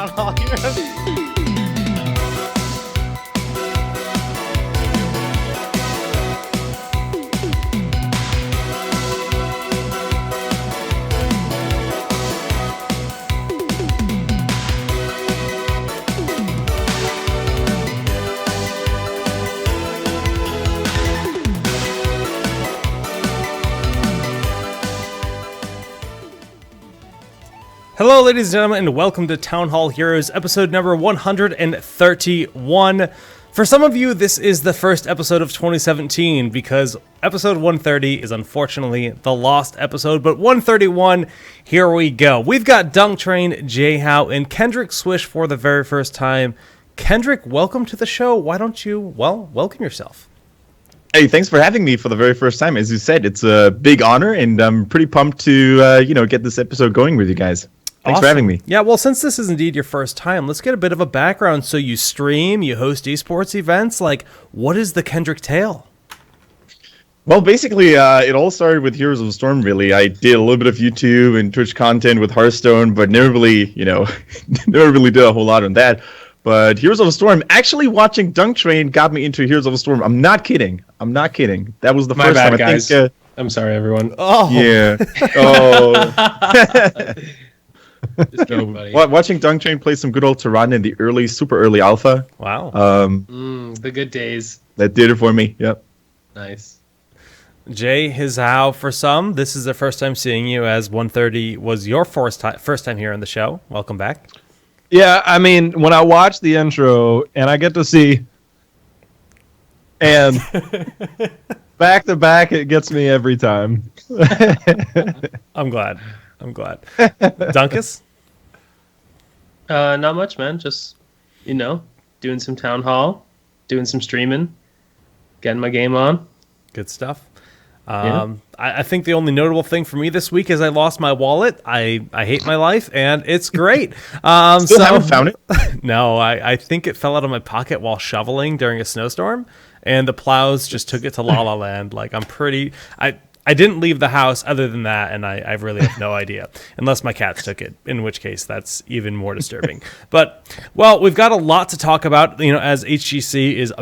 TownHall Heroes. Hello, ladies and gentlemen, and welcome to TownHall Heroes, episode number 131. For some of you, this is the first episode of 2017, because episode 130 is unfortunately the lost episode, but 131, here we go. We've got Dunk Train, JHow, and KendricSwissh for the very first time. Kendrick, welcome to the show. Why don't you, welcome yourself. Hey, thanks for having me for the very first time. As you said, it's a big honor, and I'm pretty pumped to, get this episode going with you guys. Thanks for having me. Yeah, well, since this is indeed your first time, let's get a bit of a background. So you stream, you host esports events. Like, what is the Kendrick tale? Well, basically, it all started with Heroes of the Storm, really. I did a little bit of YouTube and Twitch content with Hearthstone, but never really, never really did a whole lot on that. But Heroes of the Storm, actually watching Dunk Train got me into Heroes of the Storm. I'm not kidding. That was the first time. Guys. I'm sorry, everyone. Oh. Yeah. Oh. Just kidding, buddy. Watching Dunk Train play some good old Tehran in the super early alpha. Wow. The good days. That did it for me. Yep. Nice. JHow, for some, this is the first time seeing you, as 130 was your first time here on the show. Welcome back. Yeah, I mean, when I watch the intro and I get to see, and back to back, it gets me every time. I'm glad. Dunkus? Not much, man. Just, doing some town hall, doing some streaming, getting my game on. Good stuff. I think the only notable thing for me this week is I lost my wallet. I hate my life, and it's great. Still haven't found it? No, I think it fell out of my pocket while shoveling during a snowstorm, and the plows just took it to La La Land. Like, I didn't leave the house other than that, and I really have no idea. Unless my cats took it, in which case that's even more disturbing. But, well, we've got a lot to talk about, as HGC is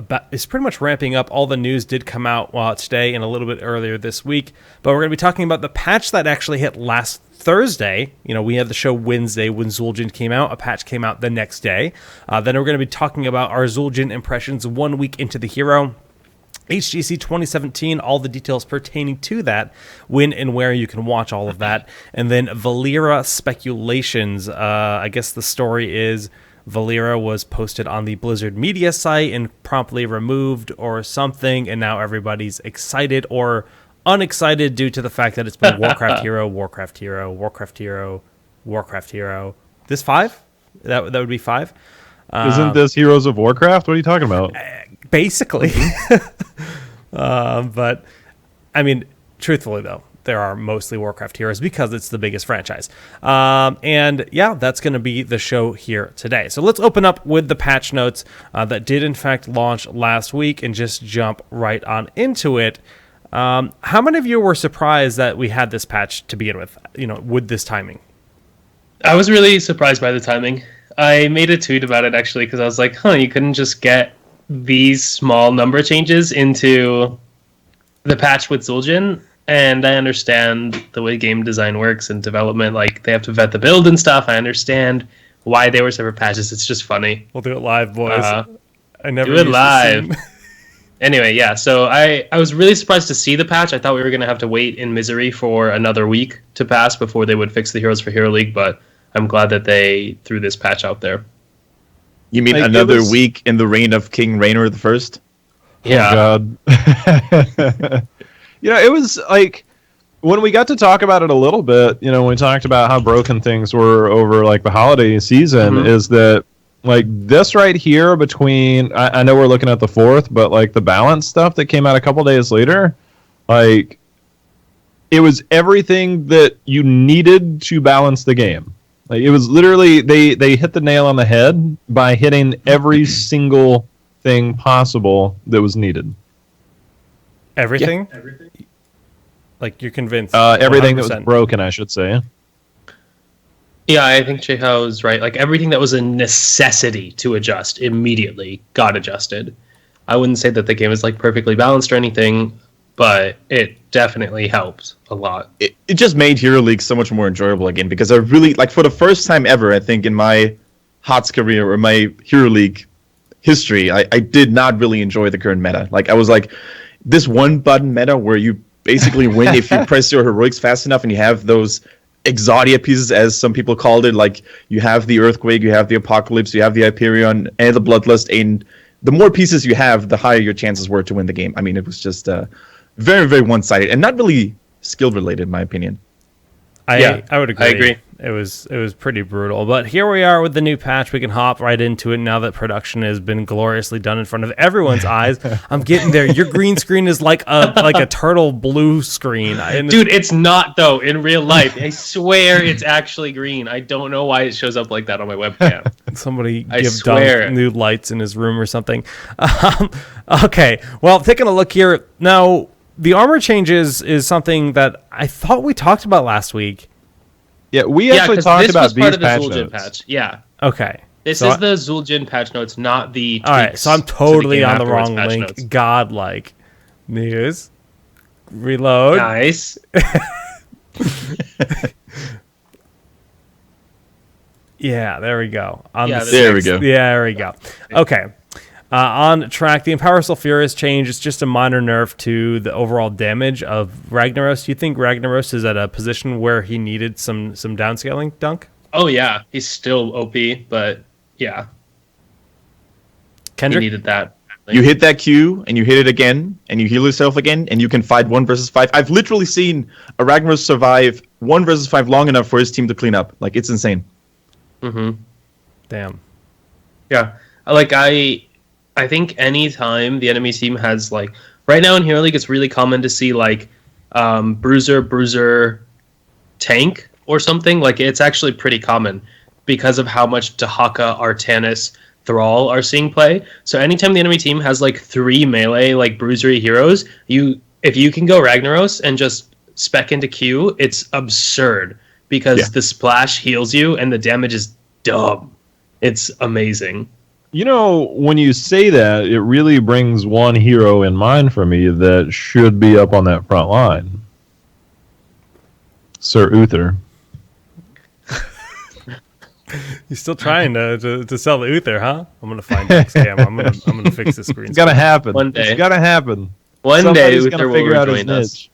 pretty much ramping up. All the news did come out today and a little bit earlier this week. But we're going to be talking about the patch that actually hit last Thursday. We had the show Wednesday when Zul'jin came out. A patch came out the next day. Then we're going to be talking about our Zul'jin impressions 1 week into the hero. HGC 2017, all the details pertaining to that, when and where you can watch all of that. And then Valeera Speculations. I guess the story is Valeera was posted on the Blizzard media site and promptly removed or something, and now everybody's excited or unexcited due to the fact that it's been Warcraft Hero, Warcraft Hero, Warcraft Hero, Warcraft Hero. This 5? That would be 5. Isn't this Heroes of Warcraft? What are you talking about? Basically. But, I mean, truthfully, though, there are mostly Warcraft Heroes because it's the biggest franchise. And, yeah, that's going to be the show here today. So let's open up with the patch notes that did, in fact, launch last week and just jump right on into it. How many of you were surprised that we had this patch to begin with, with this timing? I was really surprised by the timing. I made a tweet about it, actually, because I was like, you couldn't just get these small number changes into the patch with Zul'jin. And I understand the way game design works and development. Like, they have to vet the build and stuff. I understand why they were separate patches. It's just funny. We'll do it live, boys. I never do it live. Anyway, yeah, so I was really surprised to see the patch. I thought we were going to have to wait in misery for another week to pass before they would fix the Heroes for Hero League, but I'm glad that they threw this patch out there. You mean another week in the reign of King Raynor the First? Yeah. Oh, God. It was like, when we got to talk about it a little bit, when we talked about how broken things were over, like, the holiday season, is that, like, this right here between, I know we're looking at the 4th, but, like, the balance stuff that came out a couple days later, like, it was everything that you needed to balance the game. Like, it was literally, they hit the nail on the head by hitting every single thing possible that was needed. Everything? Yeah. Everything. Like, you're convinced? Everything 100%. That was broken, I should say. Yeah, I think JHow is right. Like everything that was a necessity to adjust immediately got adjusted. I wouldn't say that the game is like perfectly balanced or anything, but it definitely helped a lot. It just made Hero League so much more enjoyable again, because I really, like, for the first time ever, I think, in my HOTS career or my Hero League history, I did not really enjoy the current meta. Like, I was like, this one button meta where you basically win if you press your heroics fast enough, and you have those Exodia pieces, as some people called it. Like, you have the Earthquake, you have the Apocalypse, you have the Hyperion, and the Bloodlust, and the more pieces you have, the higher your chances were to win the game. I mean, it was just very, very one-sided, and not really skill-related, in my opinion. I would agree. I agree. It was pretty brutal. But here we are with the new patch. We can hop right into it now that production has been gloriously done in front of everyone's eyes. I'm getting there. Your green screen is like a turtle blue screen. Dude, it's not though in real life. I swear it's actually green. I don't know why it shows up like that on my webcam. Somebody I give swear. Dunk new lights in his room or something. Okay, well, taking a look here now. The armor changes is something that I thought we talked about last week. Yeah, we actually 'cause talked this about was these part of the patch Zul'jin notes. patch. Yeah. Okay. This So is the Zul'jin patch notes, not the tweaks. All right, so I'm to the totally game on the afterwards wrong patch link. notes. Godlike news. Reload. Nice. Yeah, there we go. There we go. Yeah, there we go. Okay. On track, the Empower Sulfuris change is just a minor nerf to the overall damage of Ragnaros. Do you think Ragnaros is at a position where he needed some downscaling, Dunk? Oh yeah, he's still OP, but yeah, he Kendrick? needed that. You hit that Q, and you hit it again, and you heal yourself again, and you can fight 1 versus 5. I've literally seen a Ragnaros survive 1 versus 5 long enough for his team to clean up. Like, it's insane. Mm-hmm. Damn. Yeah, like I think anytime the enemy team has like right now in Hero League, it's really common to see like bruiser tank or something. Like it's actually pretty common because of how much Dahaka, Artanis, Thrall are seeing play. So anytime the enemy team has like 3 melee like bruisery heroes, if you can go Ragnaros and just spec into Q, it's absurd because the splash heals you and the damage is dumb. It's amazing. You know, when you say that, it really brings one hero in mind for me that should be up on that front line. Sir Uther. You're still trying to sell the Uther, huh? I'm gonna find next game. I'm gonna fix the screen. It's gotta happen. One day. It's gotta happen. One day Somebody's Uther gonna will figure out his rejoin us. niche.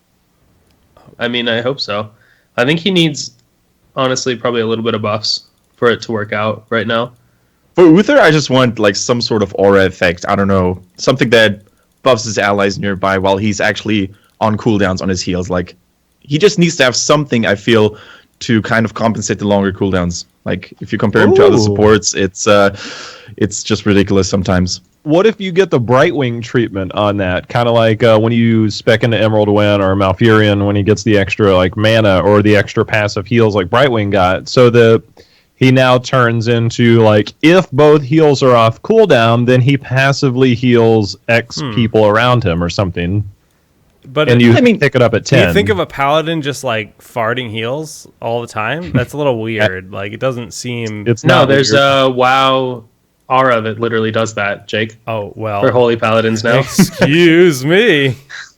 I mean, I hope so. I think he needs, honestly, probably a little bit of buffs for it to work out right now. For Uther, I just want like some sort of aura effect. I don't know, something that buffs his allies nearby while he's actually on cooldowns on his heals. Like, he just needs to have something, I feel, to kind of compensate the longer cooldowns. Like, if you compare him to other supports, it's just ridiculous sometimes. What if you get the Brightwing treatment on that? Kind of like when you spec into Emerald Wind or Malfurion when he gets the extra like mana or the extra passive heals like Brightwing got. So he now turns into like if both heals are off cooldown, then he passively heals X people around him or something. But And you pick it up at 10. do you think of a paladin just like farting heals all the time? That's a little weird. Like, it doesn't seem. It's No, not there's weird. a WoW aura that literally does that, Jake. Oh well. For Holy Paladins now. Excuse me.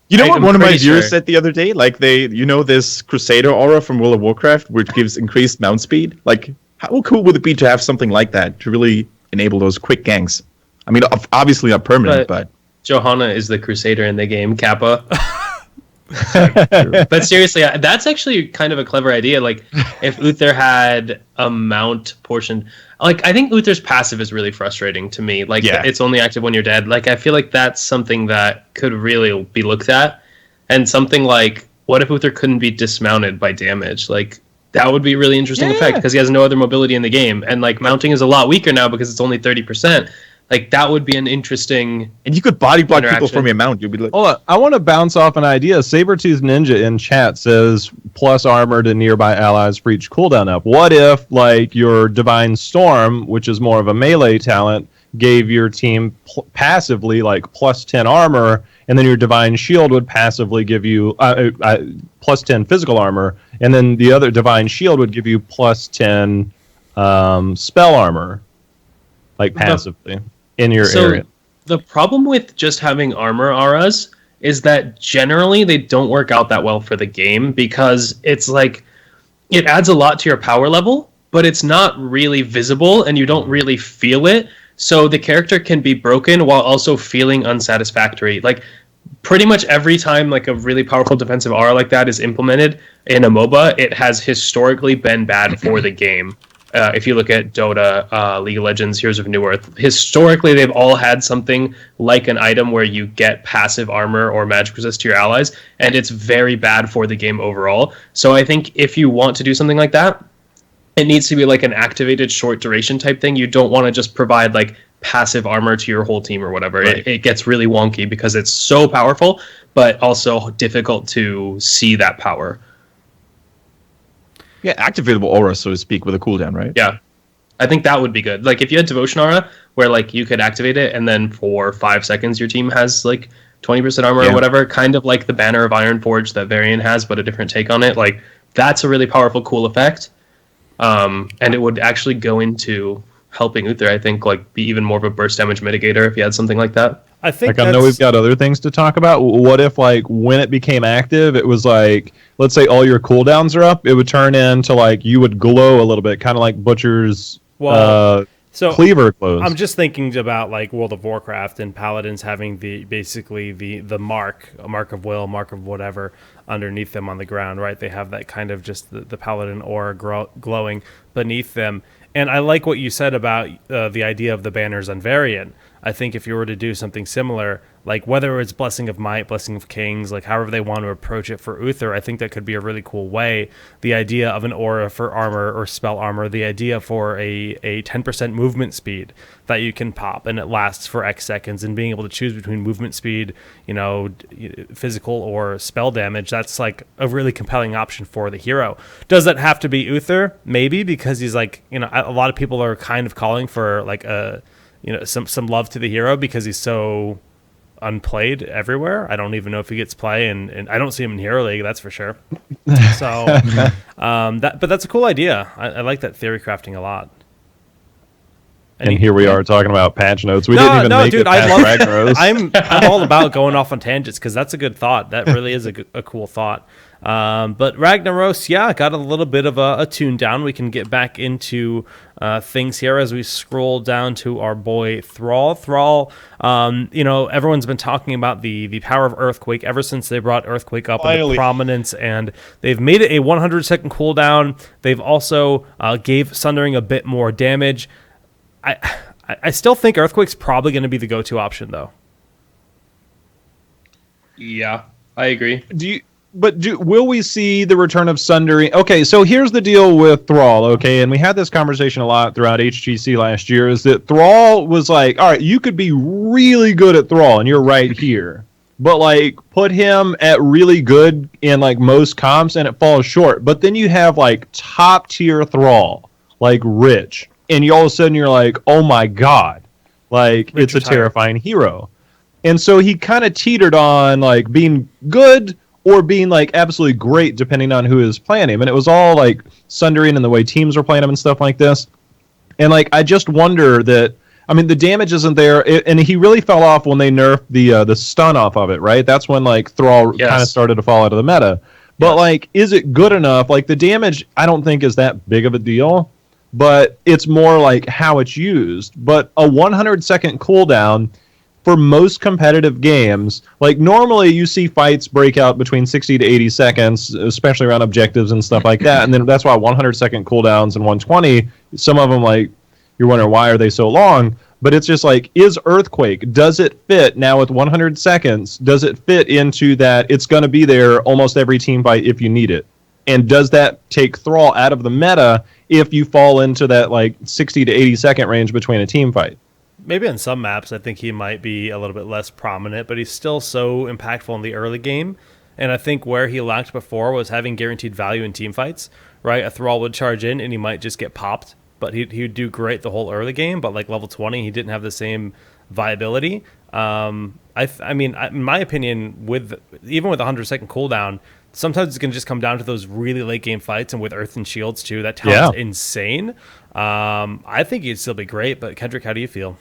You know what I'm one of my pretty viewers sure. said the other day? Like, this Crusader aura from World of Warcraft, which gives increased mount speed. Like, how cool would it be to have something like that to really enable those quick ganks? I mean, obviously not permanent, but Johanna is the Crusader in the game, Kappa. But seriously, that's actually kind of a clever idea. Like, if Uther had a mount portion, like I think Uther's passive is really frustrating to me. Like, it's only active when you're dead. Like, I feel like that's something that could really be looked at. And something like, what if Uther couldn't be dismounted by damage? Like, that would be a really interesting effect because he has no other mobility in the game. And like, mounting is a lot weaker now because it's only 30%. Like, that would be an interesting. and you could body block people interaction. from your mount. You'd be like, Hold on. I want to bounce off an idea. Sabretooth Ninja in chat says plus armor to nearby allies for each cooldown up. What if, like, your Divine Storm, which is more of a melee talent, gave your team passively, like, plus 10 armor, and then your Divine Shield would passively give you plus 10 physical armor, And then the other Divine Shield would give you plus 10 spell armor, like passively in your area. The problem with just having armor auras is that generally they don't work out that well for the game, because it's like it adds a lot to your power level, but it's not really visible and you don't really feel it. So the character can be broken while also feeling unsatisfactory. Like pretty much every time like a really powerful defensive aura like that is implemented in a MOBA, it has historically been bad for the game. If you look at Dota, League of Legends, Heroes of Newerth, historically they've all had something like an item where you get passive armor or magic resist to your allies, and it's very bad for the game overall. So I think if you want to do something like that, it needs to be like an activated short duration type thing. You don't want to just provide like passive armor to your whole team or whatever. Right. It gets really wonky because it's so powerful, but also difficult to see that power. Yeah, activatable aura, so to speak, with a cooldown, right? Yeah. I think that would be good. Like if you had Devotion Aura, where like you could activate it and then for 5 seconds your team has like 20% armor or whatever, kind of like the Banner of Ironforge that Varian has, but a different take on it. Like that's a really powerful, cool effect. And it would actually go into helping Uther, I think, like be even more of a burst damage mitigator if you had something like that. I think like I know we've got other things to talk about. What if like when it became active, it was like, let's say all your cooldowns are up, it would turn into like you would glow a little bit, kind of like Butcher's cleaver glows. I'm just thinking about like World of Warcraft and paladins having the mark, a mark of will, mark of whatever underneath them on the ground, right? They have that kind of just the paladin aura glowing beneath them. And I like what you said about the idea of the banners on Varian. I think if you were to do something similar, like whether it's Blessing of Might, Blessing of Kings, like however they want to approach it for Uther, I think that could be a really cool way. The idea of an aura for armor or spell armor, the idea for a 10% movement speed that you can pop and it lasts for X seconds, and being able to choose between movement speed, physical or spell damage, that's like a really compelling option for the hero. Does that have to be Uther? Maybe, because he's like, a lot of people are kind of calling for like some love to the hero because he's so unplayed everywhere. I don't even know if he gets play, and I don't see him in Hero League, that's for sure. So, but that's a cool idea. I like that theory crafting a lot. And here we are talking about patch notes. We didn't even make it past Ragnaros. I'm all about going off on tangents because that's a good thought. That really is a cool thought. But Ragnaros, got a little bit of a tune down. We can get back into things here as we scroll down to our boy Thrall. Thrall, everyone's been talking about the power of Earthquake ever since they brought Earthquake up into prominence, and they've made it a 100-second cooldown. They've also gave Sundering a bit more damage. I still think Earthquake's probably going to be the go-to option, though. Yeah, I agree. Will we see the return of Sundering? Okay, so here's the deal with Thrall, okay? And we had this conversation a lot throughout HGC last year, is that Thrall was like, all right, you could be really good at Thrall, and you're right here. But, like, put him at really good in, like, most comps, and it falls short. But then you have, like, top-tier Thrall, like Rich. And all of a sudden you're like, oh my god, like it's a terrifying hero. And so he kind of teetered on like being good or being like absolutely great depending on who is playing him. And it was all like Sundering and the way teams were playing him and stuff like this. And like I just wonder that, I mean, the damage isn't there, and he really fell off when they nerfed the stun off of it, right? That's when like Thrall kind of started to fall out of the meta. But like, is it good enough? Like the damage I don't think is that big of a deal. But it's more like how it's used. But a 100-second cooldown for most competitive games, like normally you see fights break out between 60 to 80 seconds, especially around objectives and stuff like that. And then that's why 100-second cooldowns and 120, some of them like you're wondering why are they so long? But it's just like, is Earthquake, does it fit now with 100 seconds? Does it fit into that it's going to be there almost every team fight if you need it? And does that take Thrall out of the meta if you fall into that like 60 to 80 second range between a team fight? Maybe on some maps, I think he might be a little bit less prominent, but he's still so impactful in the early game. And I think where he lacked before was having guaranteed value in team fights, right? A Thrall would charge in and he might just get popped, but he would do great the whole early game. But like level 20, he didn't have the same viability. I mean, in my opinion, even with 100-second cooldown, sometimes it's going to just come down to those really late game fights, and with Earth and Shields too, that talent's insane. I think it'd still be great, but Kendrick, how do you feel?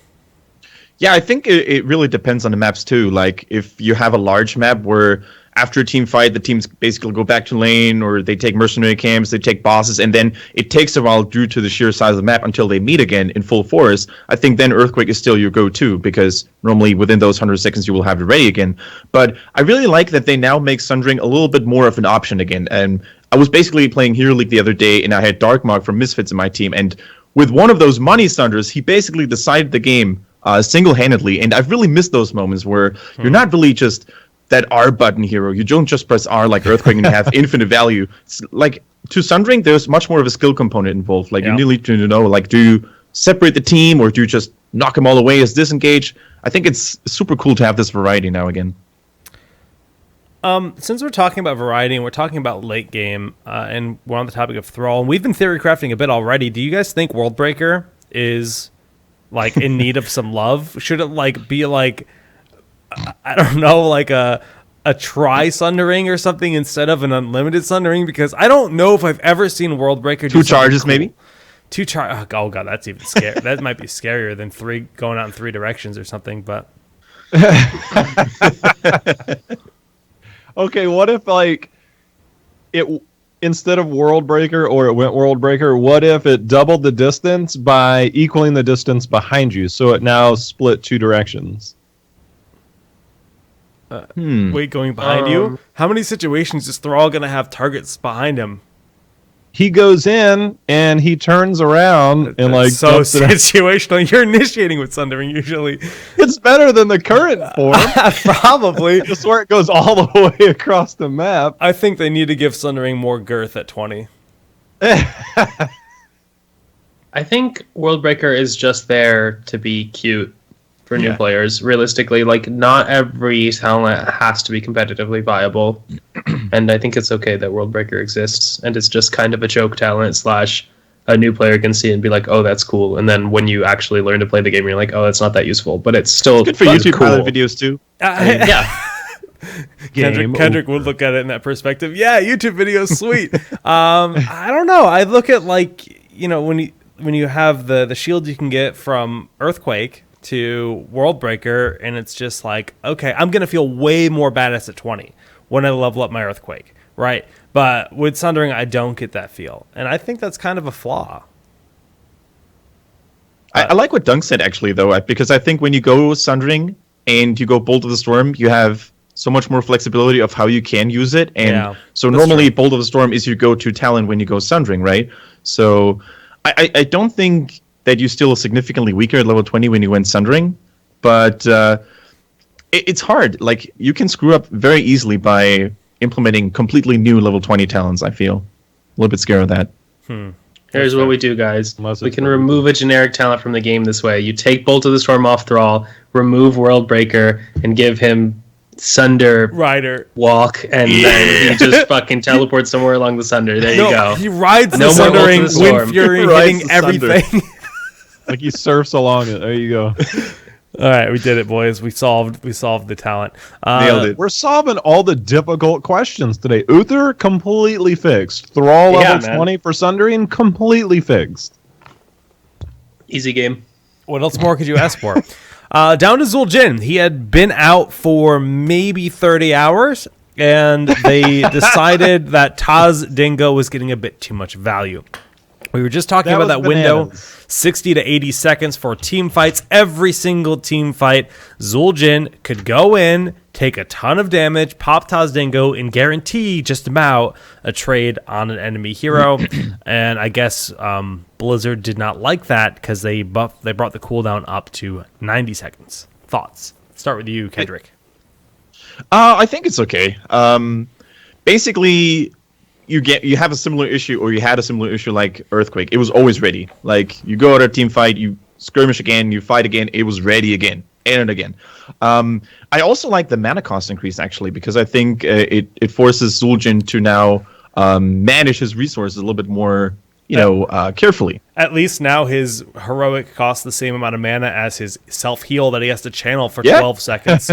Yeah, I think it really depends on the maps too. Like if you have a large map where after a team fight, the teams basically go back to lane, or they take mercenary camps, they take bosses, and then it takes a while due to the sheer size of the map until they meet again in full force. I think then Earthquake is still your go-to, because normally within those 100 seconds you will have it ready again. But I really like that they now make Sundering a little bit more of an option again. And I was basically playing Hero League the other day, and I had Darkmark from Misfits in my team, and with one of those money Sunders, he basically decided the game single-handedly. And I've really missed those moments where you're not really just that R button hero. You don't just press R like Earthquake and you have infinite value. It's like, to Sundering, there's much more of a skill component involved. Like, you need to know, like, do you separate the team, or do you just knock them all away as disengage? I think it's super cool to have this variety now again. Since we're talking about variety and we're talking about late game, and we're on the topic of Thrall, and we've been theory crafting a bit already, do you guys think Worldbreaker is, like, in need of some love? Should it, like, be, like, I don't know, like a tri-sundering or something instead of an unlimited sundering? Because I don't know if I've ever seen Worldbreaker do two charges, cool. maybe? Two charges. Oh god, that's even scary. That might be scarier than three going out in three directions or something. But okay, what if like it instead of Worldbreaker, or it went Worldbreaker? What if it doubled the distance by equaling the distance behind you, so it now split two directions? Wait, going behind you? How many situations is Thrall going to have targets behind him? He goes in and he turns around and like so situational. You're initiating with Sundering usually. It's better than the current form. Probably. Just where it goes all the way across the map. I think they need to give Sundering more girth at 20. I think Worldbreaker is just there to be cute for new players. Realistically, like, not every talent has to be competitively viable, and I think it's okay that Worldbreaker exists, and it's just kind of a joke talent slash a new player can see and be like, oh, that's cool, and then when you actually learn to play the game, you're like, oh, that's not that useful, but it's still good for YouTube pilot videos too. Kendrick would look at it in that perspective. Yeah, YouTube videos, sweet. I don't know. I look at, like, you know, when you have the shield you can get from Earthquake to Worldbreaker, and it's just like, okay, I'm gonna feel way more badass at 20 when I level up my Earthquake, right? But with Sundering, I don't get that feel, and I think that's kind of a flaw. I like what Dunk said, actually, though, because I think when you go Sundering and you go Bolt of the Storm, you have so much more flexibility of how you can use it, and so normally true. Bolt of the Storm is your go-to talent when you go Sundering, right? So I don't think that you're still significantly weaker at level 20 when you went Sundering, but it's hard. Like, you can screw up very easily by implementing completely new level 20 talents, I feel. A little bit scared of that. Here's what we do, guys. We can remove a generic talent from the game this way. You take Bolt of the Storm off Thrall, remove Worldbreaker, and give him Sunder Rider walk, and then he just fucking teleports somewhere along the Sunder. There you go. He rides the Sundering, Wind Fury, hitting everything. Like he surfs along it. There you go. All right, we did it, boys. We solved the talent. Nailed it. We're solving all the difficult questions today. Uther, completely fixed. Thrall level 20 for Sundering, completely fixed. Easy game. What else more could you ask for? Down to Zul'jin. He had been out for maybe 30 hours, and they decided that Taz Dingo was getting a bit too much value. We were just talking about that window, 60 to 80 seconds for team fights. Every single team fight, Zul'jin could go in, take a ton of damage, pop Taz Dingo, and guarantee just about a trade on an enemy hero. And I guess Blizzard did not like that because they brought the cooldown up to 90 seconds. Thoughts? Start with you, Kendrick. I think it's okay. Basically, you have a similar issue, or you had a similar issue like Earthquake. It was always ready. Like, you go out a team fight, you skirmish again, you fight again, it was ready again and again. I also like the mana cost increase, actually, because I think it forces Zul'jin to now manage his resources a little bit more, carefully. At least now his heroic costs the same amount of mana as his self-heal that he has to channel for 12 seconds.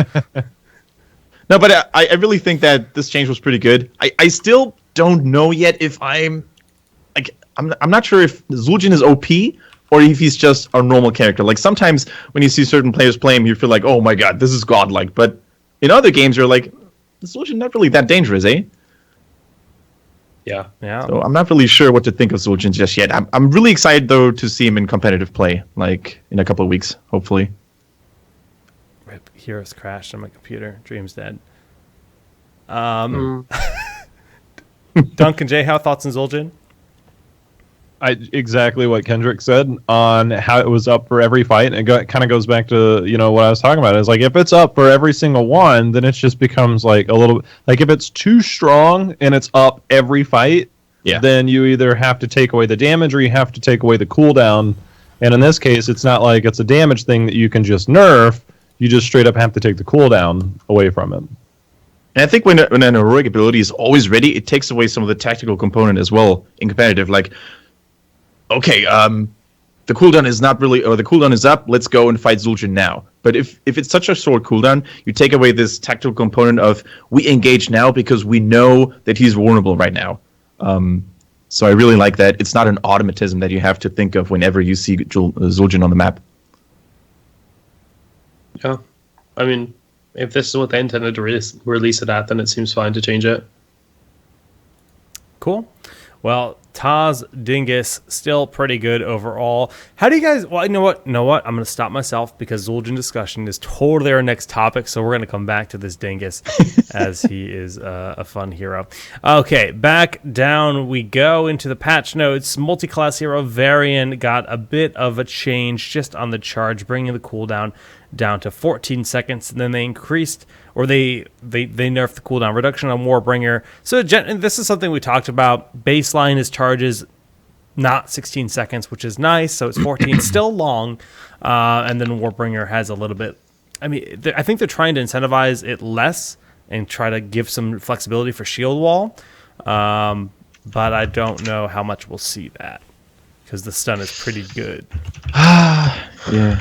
No, but I really think that this change was pretty good. I still don't know yet if I'm not sure if Zul'jin is OP or if he's just a normal character. Like sometimes when you see certain players play him, you feel like, oh my god, this is godlike. But in other games, you're like, Zul'jin not really that dangerous, eh? Yeah. So I'm not really sure what to think of Zul'jin just yet. I'm really excited though to see him in competitive play, like in a couple of weeks, hopefully. Rip, Heroes crashed on my computer. Dream's dead. Duncan, JHow, thoughts on Zul'jin? Exactly what Kendrick said on how it was up for every fight. And it kind of goes back to, what I was talking about. It's like, if it's up for every single one, then it just becomes like a little, like if it's too strong and it's up every fight, then you either have to take away the damage or you have to take away the cooldown. And in this case, it's not like it's a damage thing that you can just nerf. You just straight up have to take the cooldown away from it. And I think when an heroic ability is always ready, it takes away some of the tactical component as well in competitive. Like, okay, the cooldown is not really, or the cooldown is up, let's go and fight Zul'jin now. But if it's such a short cooldown, you take away this tactical component of, we engage now because we know that he's vulnerable right now. So I really like that. It's not an automatism that you have to think of whenever you see Zul'jin on the map. Yeah. I mean, if this is what they intended to release it at, then it seems fine to change it. Cool. Well, Taz Dingus still pretty good overall. How do you guys? Well, you know what? I'm going to stop myself because Zul'jin discussion is totally our next topic. So we're going to come back to this Dingus as he is a fun hero. Okay, back down we go into the patch notes. Multi-class hero Varian got a bit of a change just on the charge, bringing the cooldown down to 14 seconds, and then they increased, or they nerfed the cooldown reduction on Warbringer. So this is something we talked about. Baseline is charges not 16 seconds, which is nice. So it's 14, still long. And then Warbringer has a little bit. I mean, I think they're trying to incentivize it less and try to give some flexibility for shield wall. But I don't know how much we'll see that, because the stun is pretty good. Yeah.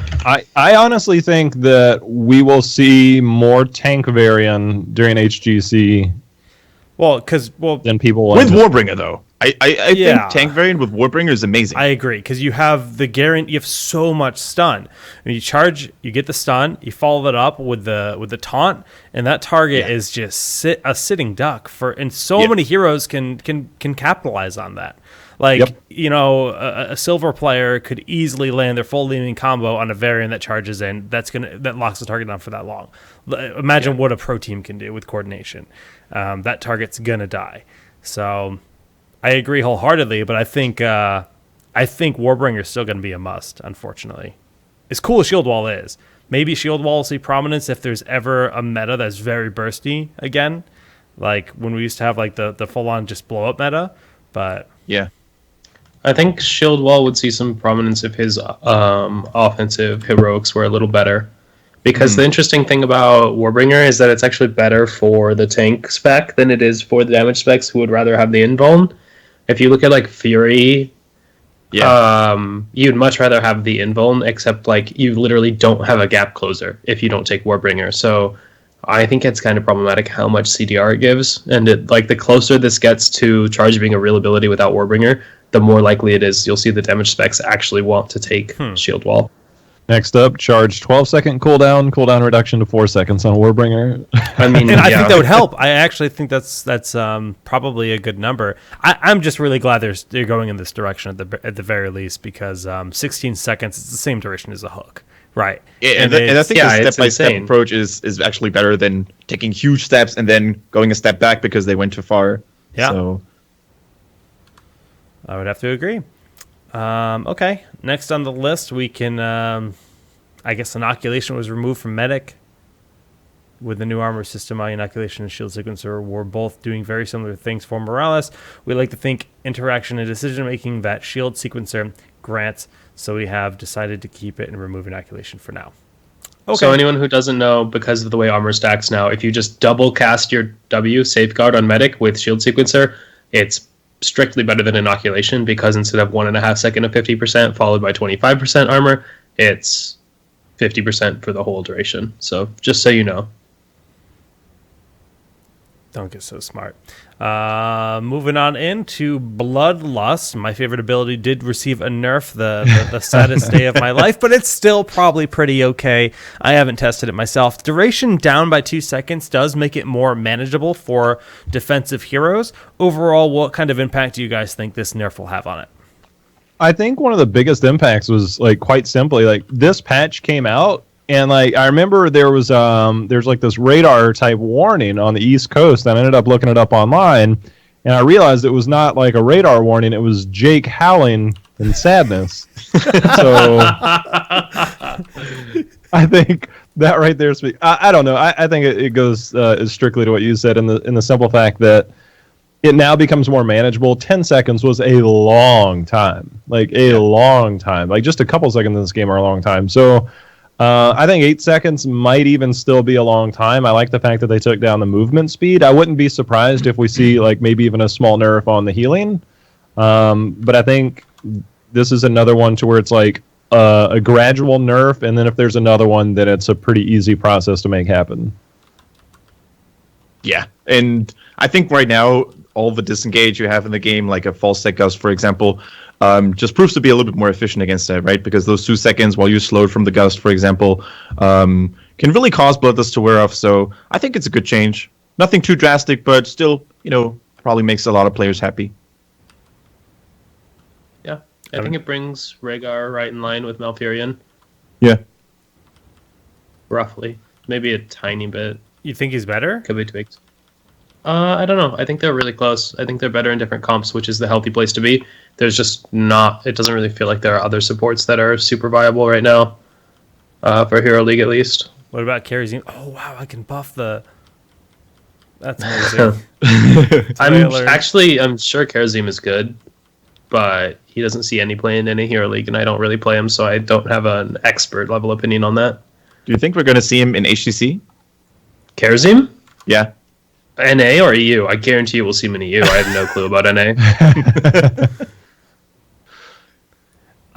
I honestly think that we will see more tank Varian during HGC. Than people with Warbringer though. I Yeah. think tank Varian with Warbringer is amazing. I agree, because you have the guarantee. You have so much stun. When you charge, you get the stun. You follow it up with the taunt, and that target is just a sitting duck and so many heroes can capitalize on that. Like, a silver player could easily land their full leaning combo on a Varian that charges in. That locks the target down for that long. Imagine what a pro team can do with coordination. That target's gonna die. So I agree wholeheartedly, but I think Warbringer is still gonna be a must. Unfortunately, as cool as Shield Wall is, maybe Shield Wall will see prominence if there's ever a meta that's very bursty again, like when we used to have like the full on just blow up meta. But yeah. I think Shield Wall would see some prominence if his offensive heroics were a little better. Because the interesting thing about Warbringer is that it's actually better for the tank spec than it is for the damage specs who would rather have the invuln. If you look at like Fury, you'd much rather have the invuln, except like you literally don't have a gap closer if you don't take Warbringer. So I think it's kind of problematic how much CDR it gives. And the closer this gets to charge being a real ability without Warbringer, the more likely it is you'll see the damage specs actually want to take Shield Wall. Next up, charge 12-second cooldown reduction to 4 seconds on Warbringer. I mean, and I think that would help. I actually think that's probably a good number. I'm just really glad they're going in this direction at the very least, because 16 seconds is the same duration as a hook, right? Yeah, and I think the step-by-step approach is actually better than taking huge steps and then going a step back because they went too far. Yeah. So I would have to agree. Okay, next on the list we can, I guess inoculation was removed from medic. With the new armor system, inoculation and shield sequencer were both doing very similar things for Morales. We like to think interaction and decision making that shield sequencer grants, so we have decided to keep it and remove inoculation for now. Okay. So anyone who doesn't know, because of the way armor stacks now, if you just double cast your W safeguard on medic with shield sequencer, it's strictly better than inoculation, because instead of 1.5 second of 50% followed by 25% armor, it's 50% for the whole duration. So just so you know. Don't get so smart. Moving on into Bloodlust. My favorite ability did receive a nerf, the saddest day of my life, but it's still probably pretty okay. I haven't tested it myself. Duration down by 2 seconds does make it more manageable for defensive heroes. Overall, what kind of impact do you guys think this nerf will have on it? I think one of the biggest impacts was like quite simply like this patch came out. And like I remember there's like this radar type warning on the East Coast, and I ended up looking it up online, and I realized it was not like a radar warning; it was Jake howling in sadness. So I think that right there speaks. I don't know. I think it goes strictly to what you said in the simple fact that it now becomes more manageable. 10 seconds was a long time, like long time. Like just a couple seconds in this game are a long time. So. I think 8 seconds might even still be a long time. I like the fact that they took down the movement speed. I wouldn't be surprised if we see like maybe even a small nerf on the healing. But I think this is another one to where it's like a gradual nerf, and then if there's another one, then it's a pretty easy process to make happen. Yeah, and I think right now all the disengage you have in the game, like a false set gust, for example, just proves to be a little bit more efficient against that, right? Because those 2 seconds while you're slowed from the gust, for example, can really cause Bloodlust to wear off. So I think it's a good change. Nothing too drastic, but still, probably makes a lot of players happy. Yeah, I think it brings Rhaegar right in line with Malfurion. Yeah. Roughly. Maybe a tiny bit. You think he's better? Could be tweaked. I don't know. I think they're really close. I think they're better in different comps, which is the healthy place to be. There's just not... It doesn't really feel like there are other supports that are super viable right now. For Hero League, at least. What about Karazim? Oh, wow, I can buff the... That's amazing. I'm sure Karazim is good, but he doesn't see any play in any Hero League, and I don't really play him, so I don't have an expert level opinion on that. Do you think we're going to see him in HTC? Karazim? Yeah. NA or EU? I guarantee you we'll see him in EU. I have no clue about NA.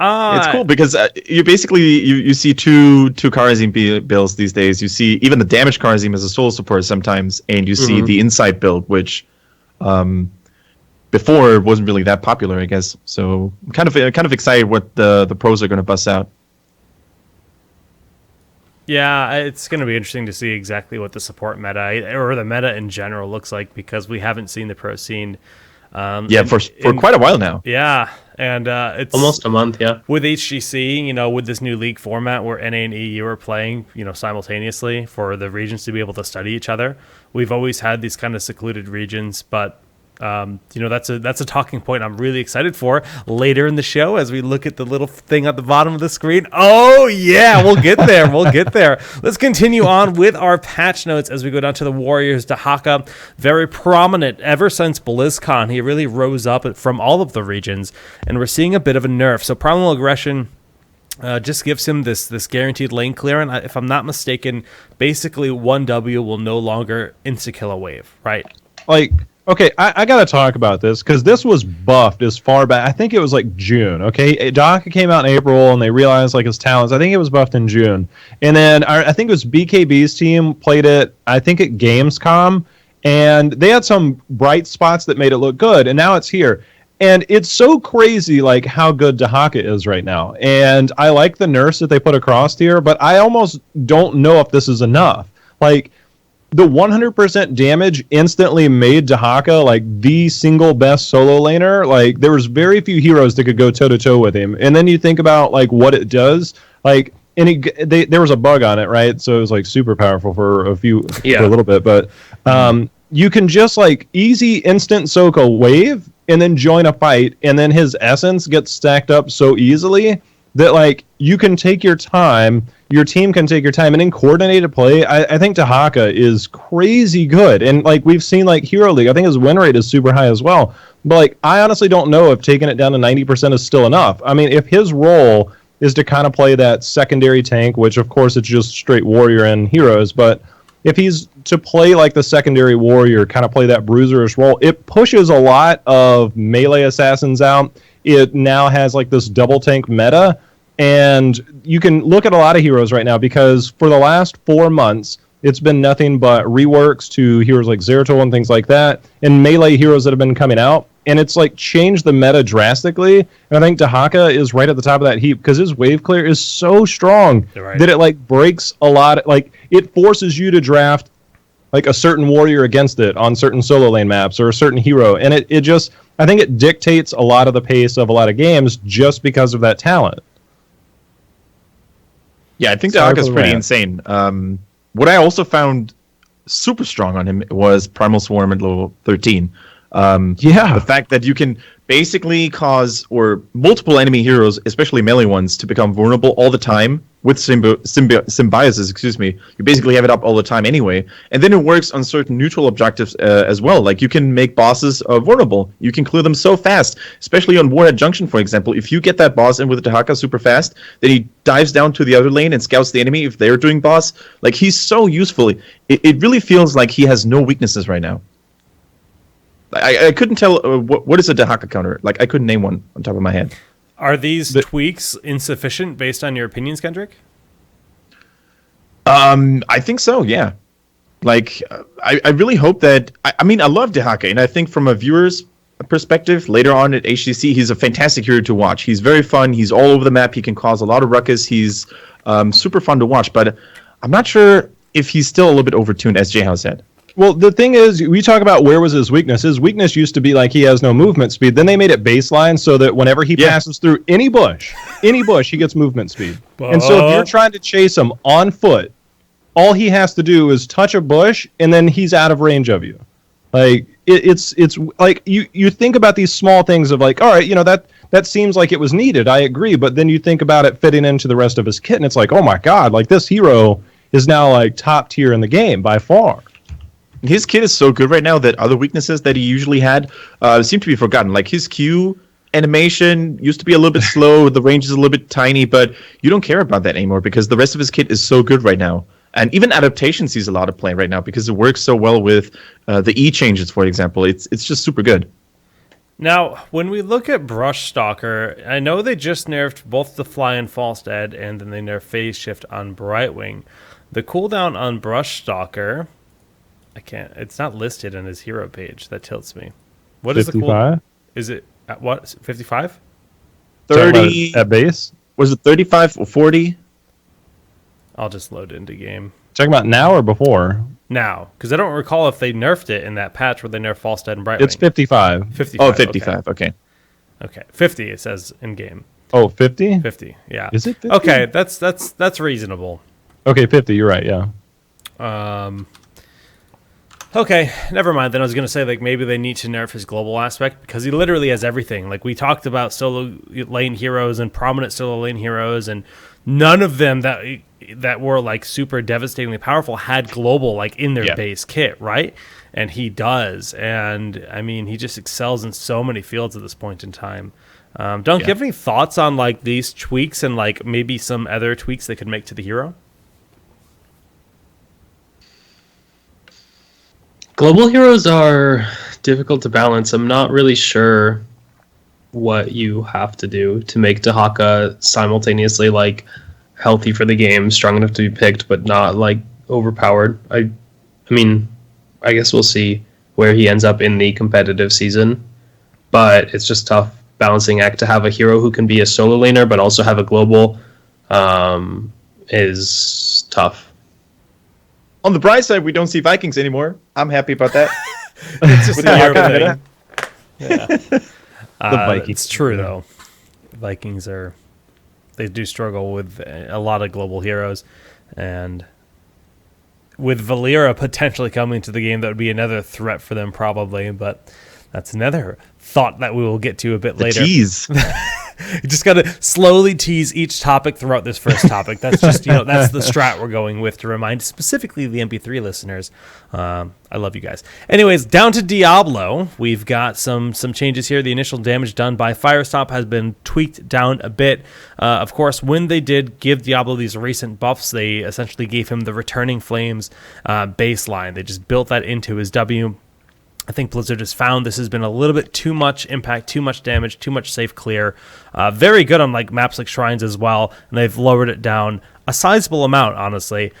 It's cool because you basically you see two Karazim builds these days. You see even the damage Karazim as a solo support sometimes, and you see the Insight build, which before wasn't really that popular, I guess. So I'm kind of excited what the pros are going to bust out. Yeah, it's going to be interesting to see exactly what the support meta, or the meta in general, looks like, because we haven't seen the pro scene. For quite a while now. Yeah, and it's almost a month, yeah. With HGC, with this new league format where NA and EU are playing, simultaneously for the regions to be able to study each other. We've always had these kind of secluded regions, but that's a talking point I'm really excited for later in the show as we look at the little thing at the bottom of the screen. Oh yeah, we'll get there. Let's continue on with our patch notes as we go down to the Warriors. Dahaka, very prominent ever since BlizzCon. He really rose up from all of the regions, and we're seeing a bit of a nerf. So Primal Aggression just gives him this guaranteed lane clear, and if I'm not mistaken, basically 1W will no longer insta-kill a wave, right? Okay, I got to talk about this because this was buffed as far back. I think it was like June. Okay, Dahaka came out in April and they realized like his talents. I think it was buffed in June, and then I think it was BKB's team played it. I think at Gamescom, and they had some bright spots that made it look good. And now it's here, and it's so crazy like how good Dahaka is right now. And I like the nerfs that they put across here, but I almost don't know if this is enough. Like, the 100% damage instantly made Dahaka like the single best solo laner. Like, there was very few heroes that could go toe to toe with him. And then you think about like what it does. Like, and there was a bug on it, right? So it was like super powerful for a little bit. But you can just like easy instant soak a wave and then join a fight, and then his essence gets stacked up so easily that like you can take your time, your team can take your time, and in coordinated play, I think Dahaka is crazy good. And like we've seen like Hero League, I think his win rate is super high as well. But like I honestly don't know if taking it down to 90% is still enough. I mean, if his role is to kind of play that secondary tank, which of course it's just straight warrior and heroes, but if he's to play like the secondary warrior, kind of play that bruiserish role, it pushes a lot of melee assassins out. It now has like this double tank meta, and you can look at a lot of heroes right now because for the last 4 months, it's been nothing but reworks to heroes like Zeratul and things like that, and melee heroes that have been coming out, and it's like changed the meta drastically. And I think Dahaka is right at the top of that heap because his wave clear is so strong that it like breaks a lot. Like it forces you to draft like a certain warrior against it on certain solo lane maps or a certain hero, and it just, I think it dictates a lot of the pace of a lot of games just because of that talent. Yeah, I think Dahaka's pretty insane. What I also found super strong on him was Primal Swarm at level 13. The fact that you can basically cause or multiple enemy heroes, especially melee ones, to become vulnerable all the time with symbiosis. You basically have it up all the time anyway, and then it works on certain neutral objectives as well. Like you can make bosses vulnerable. You can clear them so fast, especially on Warhead Junction, for example. If you get that boss in with the Dahaka super fast, then he dives down to the other lane and scouts the enemy if they're doing boss. Like he's so useful. It really feels like he has no weaknesses right now. I couldn't tell what is a Dahaka counter. Like I couldn't name one on top of my head. Are these tweaks insufficient based on your opinions, Kendrick? I think so. Yeah. Like I really hope that. I mean, I love Dahaka, and I think from a viewer's perspective, later on at HCC, he's a fantastic hero to watch. He's very fun. He's all over the map. He can cause a lot of ruckus. He's super fun to watch. But I'm not sure if he's still a little bit overtuned, as JHow said. Well, the thing is, we talk about where was his weakness. His weakness used to be like he has no movement speed. Then they made it baseline so that whenever he passes through any bush, he gets movement speed. And so if you're trying to chase him on foot, all he has to do is touch a bush, and then he's out of range of you. Like it's like you think about these small things of like, all right, that seems like it was needed. I agree, but then you think about it fitting into the rest of his kit, and it's like, oh my god, like this hero is now like top tier in the game by far. His kit is so good right now that other weaknesses that he usually had seem to be forgotten. Like his Q animation used to be a little bit slow, the range is a little bit tiny, but you don't care about that anymore because the rest of his kit is so good right now. And even adaptation sees a lot of play right now because it works so well with the E changes, for example. It's just super good. Now, when we look at Brush Stalker, I know they just nerfed both the Fly and False Dead, and then they nerfed Phase Shift on Brightwing. The cooldown on Brush Stalker, it's not listed on his hero page. That tilts me. What 55? Is the cooldown? Is it at what? 55? 30 at base? Was it 35 or 40? I'll just load into game. Talking about now or before? Now, because I don't recall if they nerfed it in that patch where they nerfed False Dead and Brightwing. It's 55. 55. Oh, 55. Okay. 50 it says in game. Oh, 50? 50. Yeah. Is it 50? Okay, that's reasonable. Okay, 50. You're right. Yeah. Okay, never mind. Then I was going to say, like, maybe they need to nerf his global aspect because he literally has everything. Like, we talked about solo lane heroes and prominent solo lane heroes, and none of them that were, like, super devastatingly powerful had global, like, in their base kit, right? And he does. And, I mean, he just excels in so many fields at this point in time. Don't you have any thoughts on, like, these tweaks and, like, maybe some other tweaks they could make to the hero? Global heroes are difficult to balance. I'm not really sure what you have to do to make Dahaka simultaneously like healthy for the game, strong enough to be picked, but not like overpowered. I mean, I guess we'll see where he ends up in the competitive season, but it's just tough balancing act to have a hero who can be a solo laner but also have a global is tough. On the bright side, we don't see Vikings anymore. I'm happy about that. It's just a hero thing. Yeah. The Vikings. It's true, though. Vikings they do struggle with a lot of global heroes. And with Valeera potentially coming to the game, that would be another threat for them probably. But that's another thought that we will get to a bit later. Tease. You just got to slowly tease each topic throughout this first topic. That's just, that's the strat we're going with to remind specifically the MP3 listeners. I love you guys. Anyways, down to Diablo. We've got some changes here. The initial damage done by Firestop has been tweaked down a bit. Of course, when they did give Diablo these recent buffs, they essentially gave him the Returning Flames baseline. They just built that into his W. I think Blizzard has found this has been a little bit too much impact, too much damage, too much safe clear. Very good on like maps like Shrines as well, and they've lowered it down a sizable amount, honestly.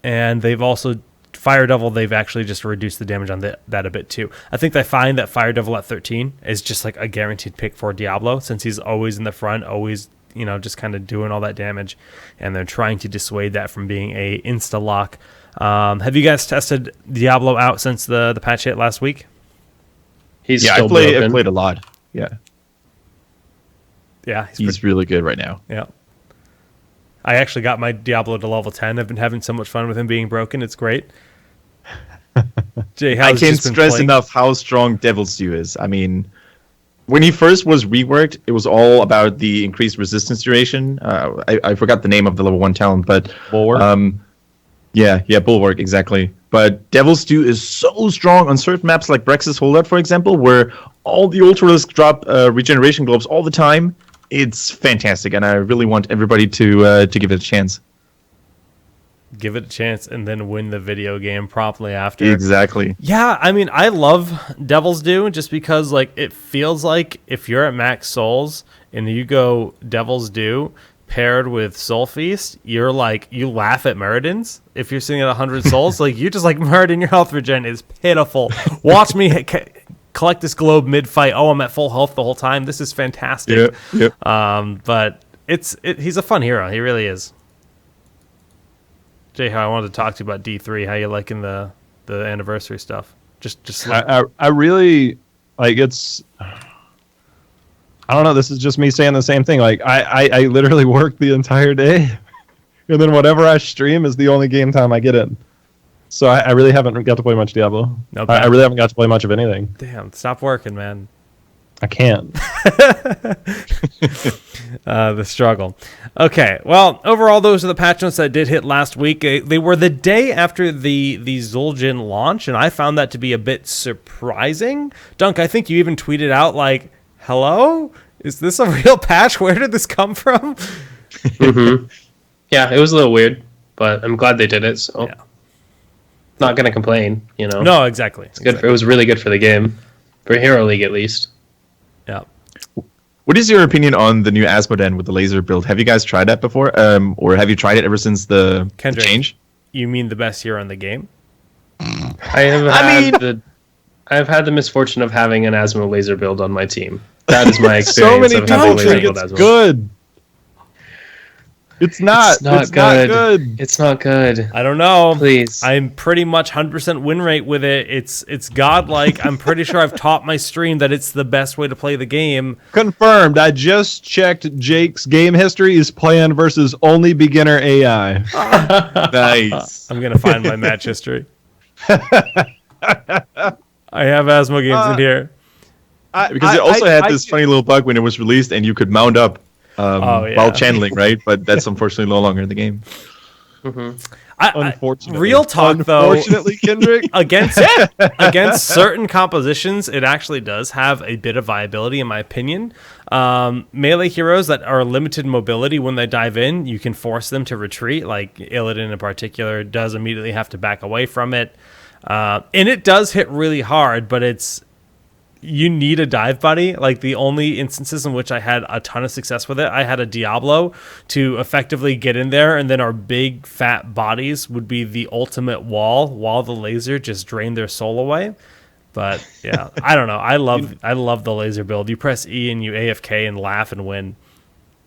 and they've also Fire Devil. They've actually just reduced the damage on that a bit too. I think they find that Fire Devil at 13 is just like a guaranteed pick for Diablo, since he's always in the front, always just kind of doing all that damage, and they're trying to dissuade that from being a insta lock. Have you guys tested Diablo out since the patch hit last week? He's I still played broken. a lot. Yeah, he's really good right now. Yeah. I actually got my Diablo to level 10. I've been having so much fun with him being broken. It's great. Jay, I can't stress enough how strong Devil's Due is. I mean, when he first was reworked, it was all about the increased resistance duration. I forgot the name of the level 1 talent, but Bulwark. Yeah, Bulwark, exactly. But Devil's Due is so strong on certain maps like Brex's Holdout, for example, where all the Ultralisks drop regeneration globes all the time. It's fantastic, and I really want everybody to give it a chance. Give it a chance and then win the video game promptly after. Exactly. Yeah, I mean, I love Devil's Due just because like it feels like if you're at max souls and you go Devil's Due paired with Soul Feast, you're like, you laugh at Muradins. If you're sitting at 100 souls, like you just like Muradin, your health regen is pitiful. Watch me collect this globe mid-fight. Oh, I'm at full health the whole time. This is fantastic. Yep. But he's a fun hero. He really is. JHow, I wanted to talk to you about D3. How you liking the anniversary stuff? Just I really like it's. I don't know. This is just me saying the same thing. Like I literally work the entire day, and then whatever I stream is the only game time I get in. So I really haven't got to play much Diablo. Okay. I really haven't got to play much of anything. Damn, stop working, man. I can't. The struggle. Okay, well, overall, those are the patch notes that did hit last week. They were the day after the Zul'jin launch, and I found that to be a bit surprising. Dunk, I think you even tweeted out, like, hello? Is this a real patch? Where did this come from? Mm-hmm. Yeah, it was a little weird, but I'm glad they did it, so... Yeah. Not going to complain, No, exactly. It's good. It was really good for the game. For Hero League, at least. Yeah. What is your opinion on the new Asmodan with the laser build? Have you guys tried that before? Or have you tried it ever since the change? You mean the best hero in the game? I've had the misfortune of having an Asmo laser build on my team. That is my experience of having laser build Asmo. Good. It's not good. It's not good. I don't know. Please. I'm pretty much 100% win rate with it. It's godlike. I'm pretty sure I've taught my stream that it's the best way to play the game. Confirmed. I just checked Jake's game history. He's playing versus only beginner AI. Nice. I'm going to find my match history. I have Asmo games in here. Because it also had this funny little bug when it was released and you could mount up while channeling, right? But that's unfortunately no longer in the game. Mm-hmm. Unfortunately. Real talk, though. Unfortunately, Kendrick. against certain compositions, it actually does have a bit of viability, in my opinion. Melee heroes that are limited mobility, when they dive in, you can force them to retreat. Like Illidan in particular does immediately have to back away from it. And it does hit really hard, but you need a dive buddy. Like the only instances in which I had a ton of success with it, I had a Diablo to effectively get in there, and then our big fat bodies would be the ultimate wall while the laser just drained their soul away. But yeah, I don't know. I love the laser build. You press E and you AFK and laugh and win.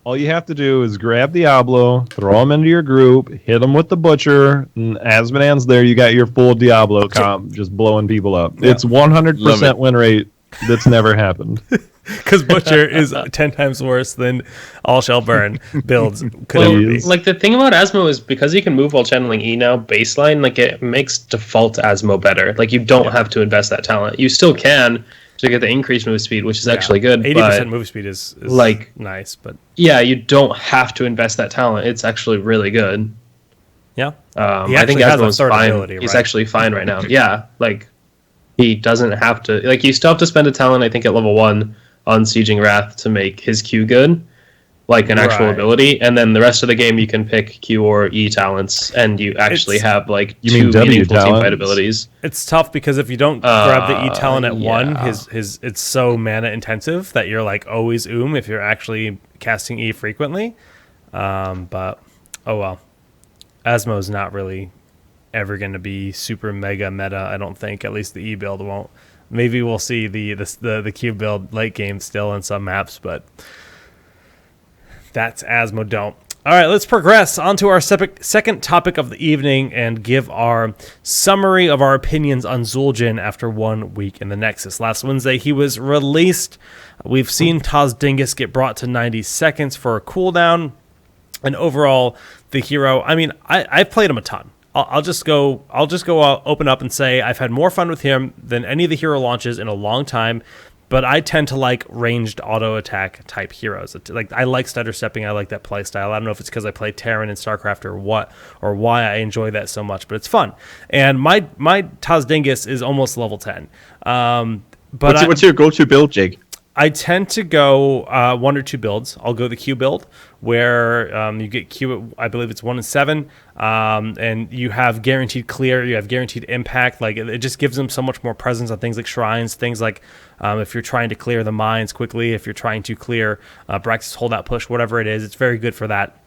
All you have to do is grab Diablo, throw him into your group, hit him with the Butcher, and Asmodan's there. You got your full Diablo comp just blowing people up. Yeah. It's 100% win rate. That's never happened. Because Butcher is 10 times worse than All Shall Burn builds could ever be. Like the thing about Asmo is because you can move while channeling E now, baseline, like it makes default Asmo better. Like you don't have to invest that talent. You still can to get the increased move speed, which is actually good. 80% move speed is like nice, but yeah, you don't have to invest that talent. It's actually really good. Yeah, I think Asmo's fine. Ability, right? He's actually fine right now. Yeah, like. He doesn't have to... Like, you still have to spend a talent, I think, at level 1 on Sieging Wrath to make his Q good, like an actual ability, and then the rest of the game you can pick Q or E talents, and you actually have, like, two meaningful teamfight abilities. It's tough, because if you don't grab the E talent at 1, it's so mana-intensive that you're, like, always if you're actually casting E frequently. But, oh well. Asmo's not really ever going to be super mega meta. I don't think. At least the E build won't. Maybe we'll see the Q build late game still in some maps, but that's Asmodome. All right, let's progress on to our second topic of the evening and give our summary of our opinions on Zul'jin after 1 week in the Nexus. Last Wednesday, he was released. We've seen Taz Dingus get brought to 90 seconds for a cooldown. And overall, the hero, I mean, I've played him a ton. I'll just go open up and say I've had more fun with him than any of the hero launches in a long time. But I tend to like ranged auto attack type heroes. Like I like stutter stepping. I like that play style. I don't know if it's because I play Terran in StarCraft or what, or why I enjoy that so much. But it's fun. And my Taz Dingus is almost level 10. But what's your go-to build, Jake? I tend to go 1 or 2 builds. I'll go the Q build where you get Q at, I believe it's 1 and 7, and you have guaranteed clear, you have guaranteed impact. Like it just gives them so much more presence on things like shrines, things like if you're trying to clear the mines quickly, if you're trying to clear Brax's holdout push, whatever it is, it's very good for that.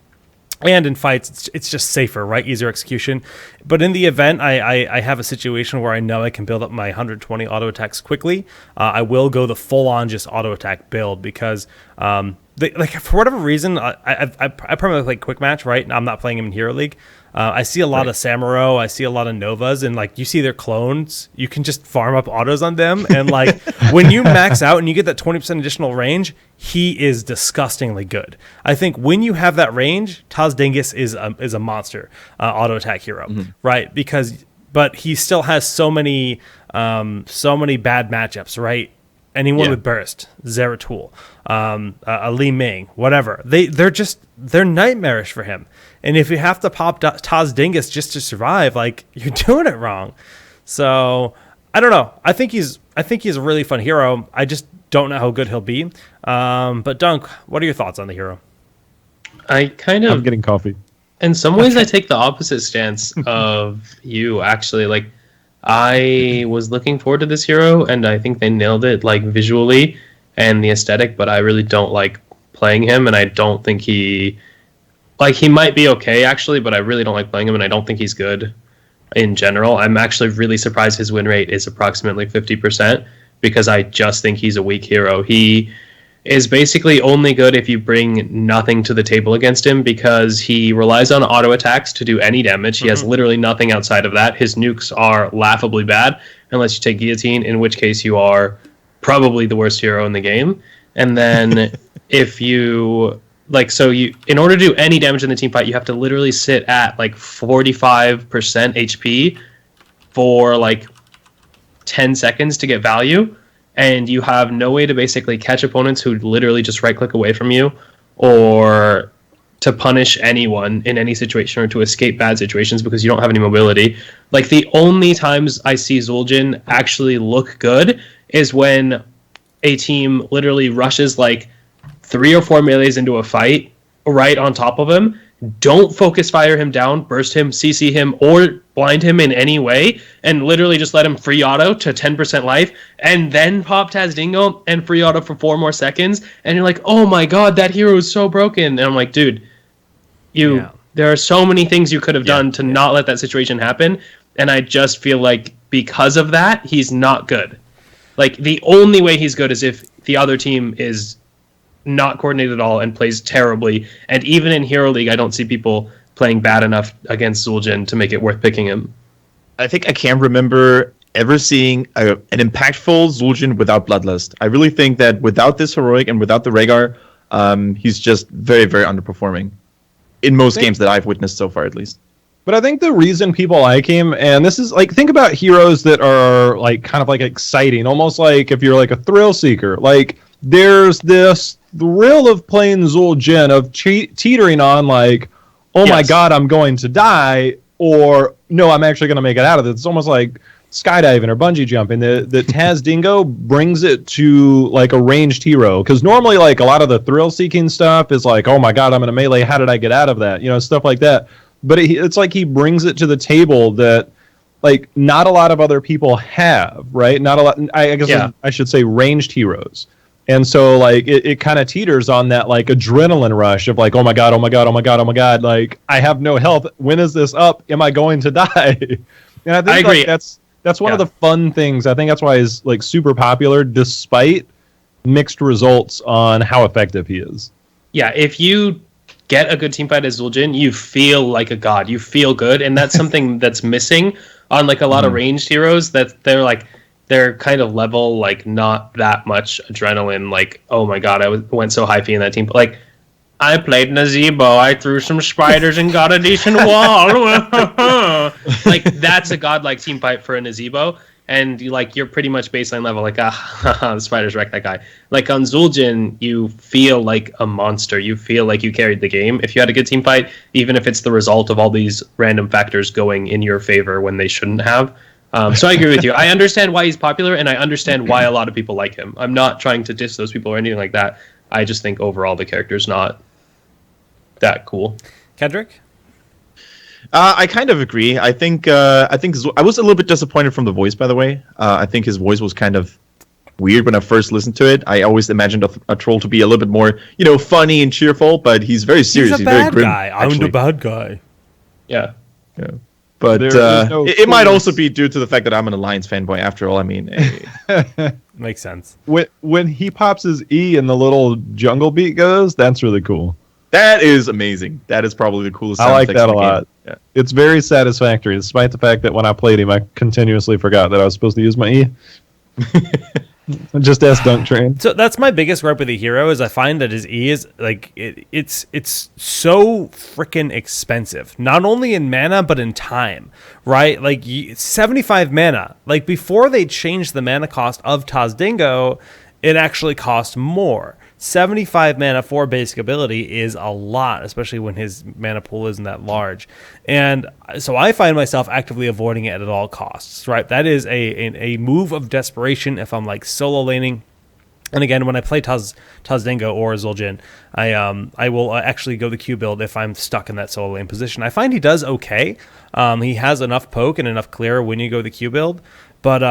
And in fights, it's just safer, right? Easier execution. But in the event, I have a situation where I know I can build up my 120 auto attacks quickly. I will go the full-on just auto attack build because, for whatever reason, I primarily play quick match, right? I'm not playing him in Hero League. I see a lot of Samuro, I see a lot of Novas, and like you see their clones, you can just farm up autos on them, and like when you max out and you get that 20% additional range, he is disgustingly good. I think when you have that range, Taz Dingus is a monster auto attack hero, right? But he still has so many bad matchups, right? Anyone with burst, Zeratul, a Li Ming, whatever. They're nightmarish for him. And if you have to pop Taz Dingus just to survive, like you're doing it wrong. So I don't know. I think he's a really fun hero. I just don't know how good he'll be. But Dunk, what are your thoughts on the hero? I'm getting coffee. In some ways, I take the opposite stance of you. Actually, like I was looking forward to this hero, and I think they nailed it, like visually and the aesthetic. But I really don't like playing him, and I don't think he might be okay actually, but I really don't like playing him, and I don't think he's good in general. I'm actually really surprised his win rate is approximately 50% because I just think he's a weak hero. He is basically only good if you bring nothing to the table against him because he relies on auto attacks to do any damage. He has literally nothing outside of that. His nukes are laughably bad unless you take guillotine, in which case you are probably the worst hero in the game. And then if you in order to do any damage in the team fight, you have to literally sit at like 45% HP for like 10 seconds to get value. And you have no way to basically catch opponents who literally just right-click away from you or to punish anyone in any situation or to escape bad situations because you don't have any mobility. Like, the only times I see Zul'jin actually look good is when a team literally rushes, like, 3 or 4 melees into a fight right on top of him. Don't focus fire him down, burst him, CC him, or blind him in any way, and literally just let him free auto to 10% life, and then pop Taz Dingo and free auto for 4 more seconds, and you're like, oh my god, that hero is so broken. And I'm like, dude, there are so many things you could have done to not let that situation happen, and I just feel like because of that, he's not good. Like, the only way he's good is if the other team is not coordinated at all and plays terribly. And even in Hero League, I don't see people playing bad enough against Zul'jin to make it worth picking him. I think I can't remember ever seeing an impactful Zul'jin without Bloodlust. I really think that without this heroic and without the Rhaegar, he's just very, very underperforming in most games that I've witnessed so far, at least. But I think the reason people like him, and this is like, think about heroes that are like kind of like exciting, almost like if you're like a thrill seeker. Like, there's this thrill of playing Zul'jin, of teetering on like, oh my god, I'm going to die, or no, I'm actually going to make it out of it. It's almost like skydiving or bungee jumping. The Taz Dingo brings it to like a ranged hero, because normally like a lot of the thrill seeking stuff is like, oh my god, I'm in a melee, how did I get out of that? You know, stuff like that. But it's like he brings it to the table that like not a lot of other people have, right? Not a lot. I guess I should say ranged heroes. And so like it kind of teeters on that like adrenaline rush of like, oh my god, oh my god, oh my god, oh my god, like I have no health. When is this up? Am I going to die? And I think I agree. Like, that's one of the fun things. I think that's why he's like super popular, despite mixed results on how effective he is. Yeah, if you get a good team fight as Zul'jin, you feel like a god. You feel good, and that's something that's missing on like a lot of ranged heroes. That they're kind of level, like not that much adrenaline. Like, oh my god, went so hypey in that team. Like, I played Nazebo. I threw some spiders and got a decent wall. Like, that's a godlike team fight for a Nazebo. And you're pretty much baseline level, like, the spiders wrecked that guy. Like on Zul'jin, you feel like a monster. You feel like you carried the game if you had a good team fight, even if it's the result of all these random factors going in your favor when they shouldn't have. So I agree with you. I understand why he's popular, and I understand why a lot of people like him. I'm not trying to diss those people or anything like that. I just think overall the character's not that cool. Kendrick? I kind of agree. I think I was a little bit disappointed from the voice, by the way. I think his voice was kind of weird when I first listened to it. I always imagined a troll to be a little bit more, funny and cheerful, but he's very serious. He's a very bad grim, guy. I'm the bad guy. Yeah. Yeah. But it might also be due to the fact that I'm an Alliance fanboy. After all, I mean, Makes sense. When he pops his E and the little jungle beat goes, that's really cool. that is amazing. That is probably the coolest. I like that a lot. Game. Yeah. It's very satisfactory, despite the fact that when I played him, I continuously forgot that I was supposed to use my E. Just ask Dunk Train. So that's my biggest gripe with the hero is I find that his E is like it's so freaking expensive, not only in mana but in time, right? Like 75 mana. Like before they changed the mana cost of Tazdingo, it actually cost more. 75 mana for basic ability is a lot, especially when his mana pool isn't that large. And so I find myself actively avoiding it at all costs, right? That is a move of desperation if I'm like solo laning. And again, when I play Tazdingo or Zul'jin, I will actually go the Q build if I'm stuck in that solo lane position. I find he does okay. He has enough poke and enough clear when you go the Q build, but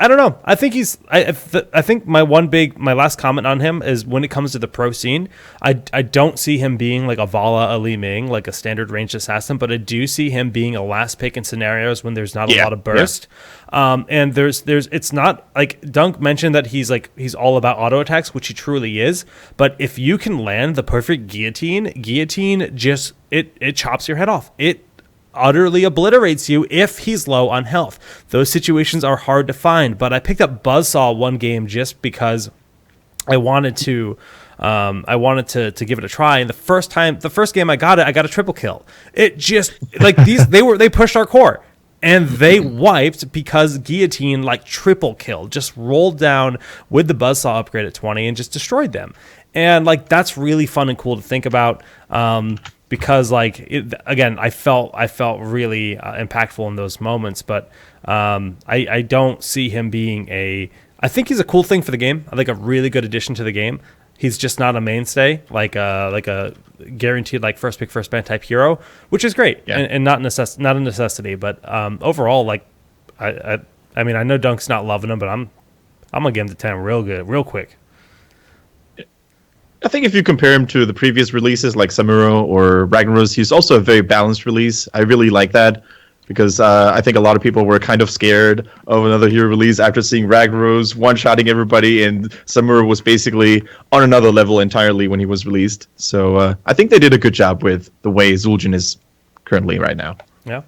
I don't know. I think I think my last comment on him is when it comes to the pro scene, I don't see him being like a Vala, a Li Ming, like a standard ranged assassin, but I do see him being a last pick in scenarios when there's not a lot of burst. Yeah. And there's it's not like Dunk mentioned that he's all about auto attacks, which he truly is. But if you can land the perfect guillotine just it chops your head off. It utterly obliterates you if he's low on health. Those situations are hard to find, but I picked up Buzzsaw one game just because I wanted to give it a try. And the first game I got a triple kill. It just like they pushed our core and they wiped because Guillotine like triple killed, just rolled down with the Buzzsaw upgrade at 20 and just destroyed them. And like that's really fun and cool to think about. Because again, I felt really impactful in those moments, but I don't see him being I think he's a cool thing for the game. I think a really good addition to the game. He's just not a mainstay, like a guaranteed like first pick, first ban type hero, which is great and not a necessity. But overall, like I mean, I know Dunk's not loving him, but I'm gonna give him the 10 real quick. I think if you compare him to the previous releases like Samuro or Ragnaros, he's also a very balanced release. I really like that because I think a lot of people were kind of scared of another hero release after seeing Ragnaros one-shotting everybody, and Samuro was basically on another level entirely when he was released. So I think they did a good job with the way Zul'jin is currently right now. Yeah.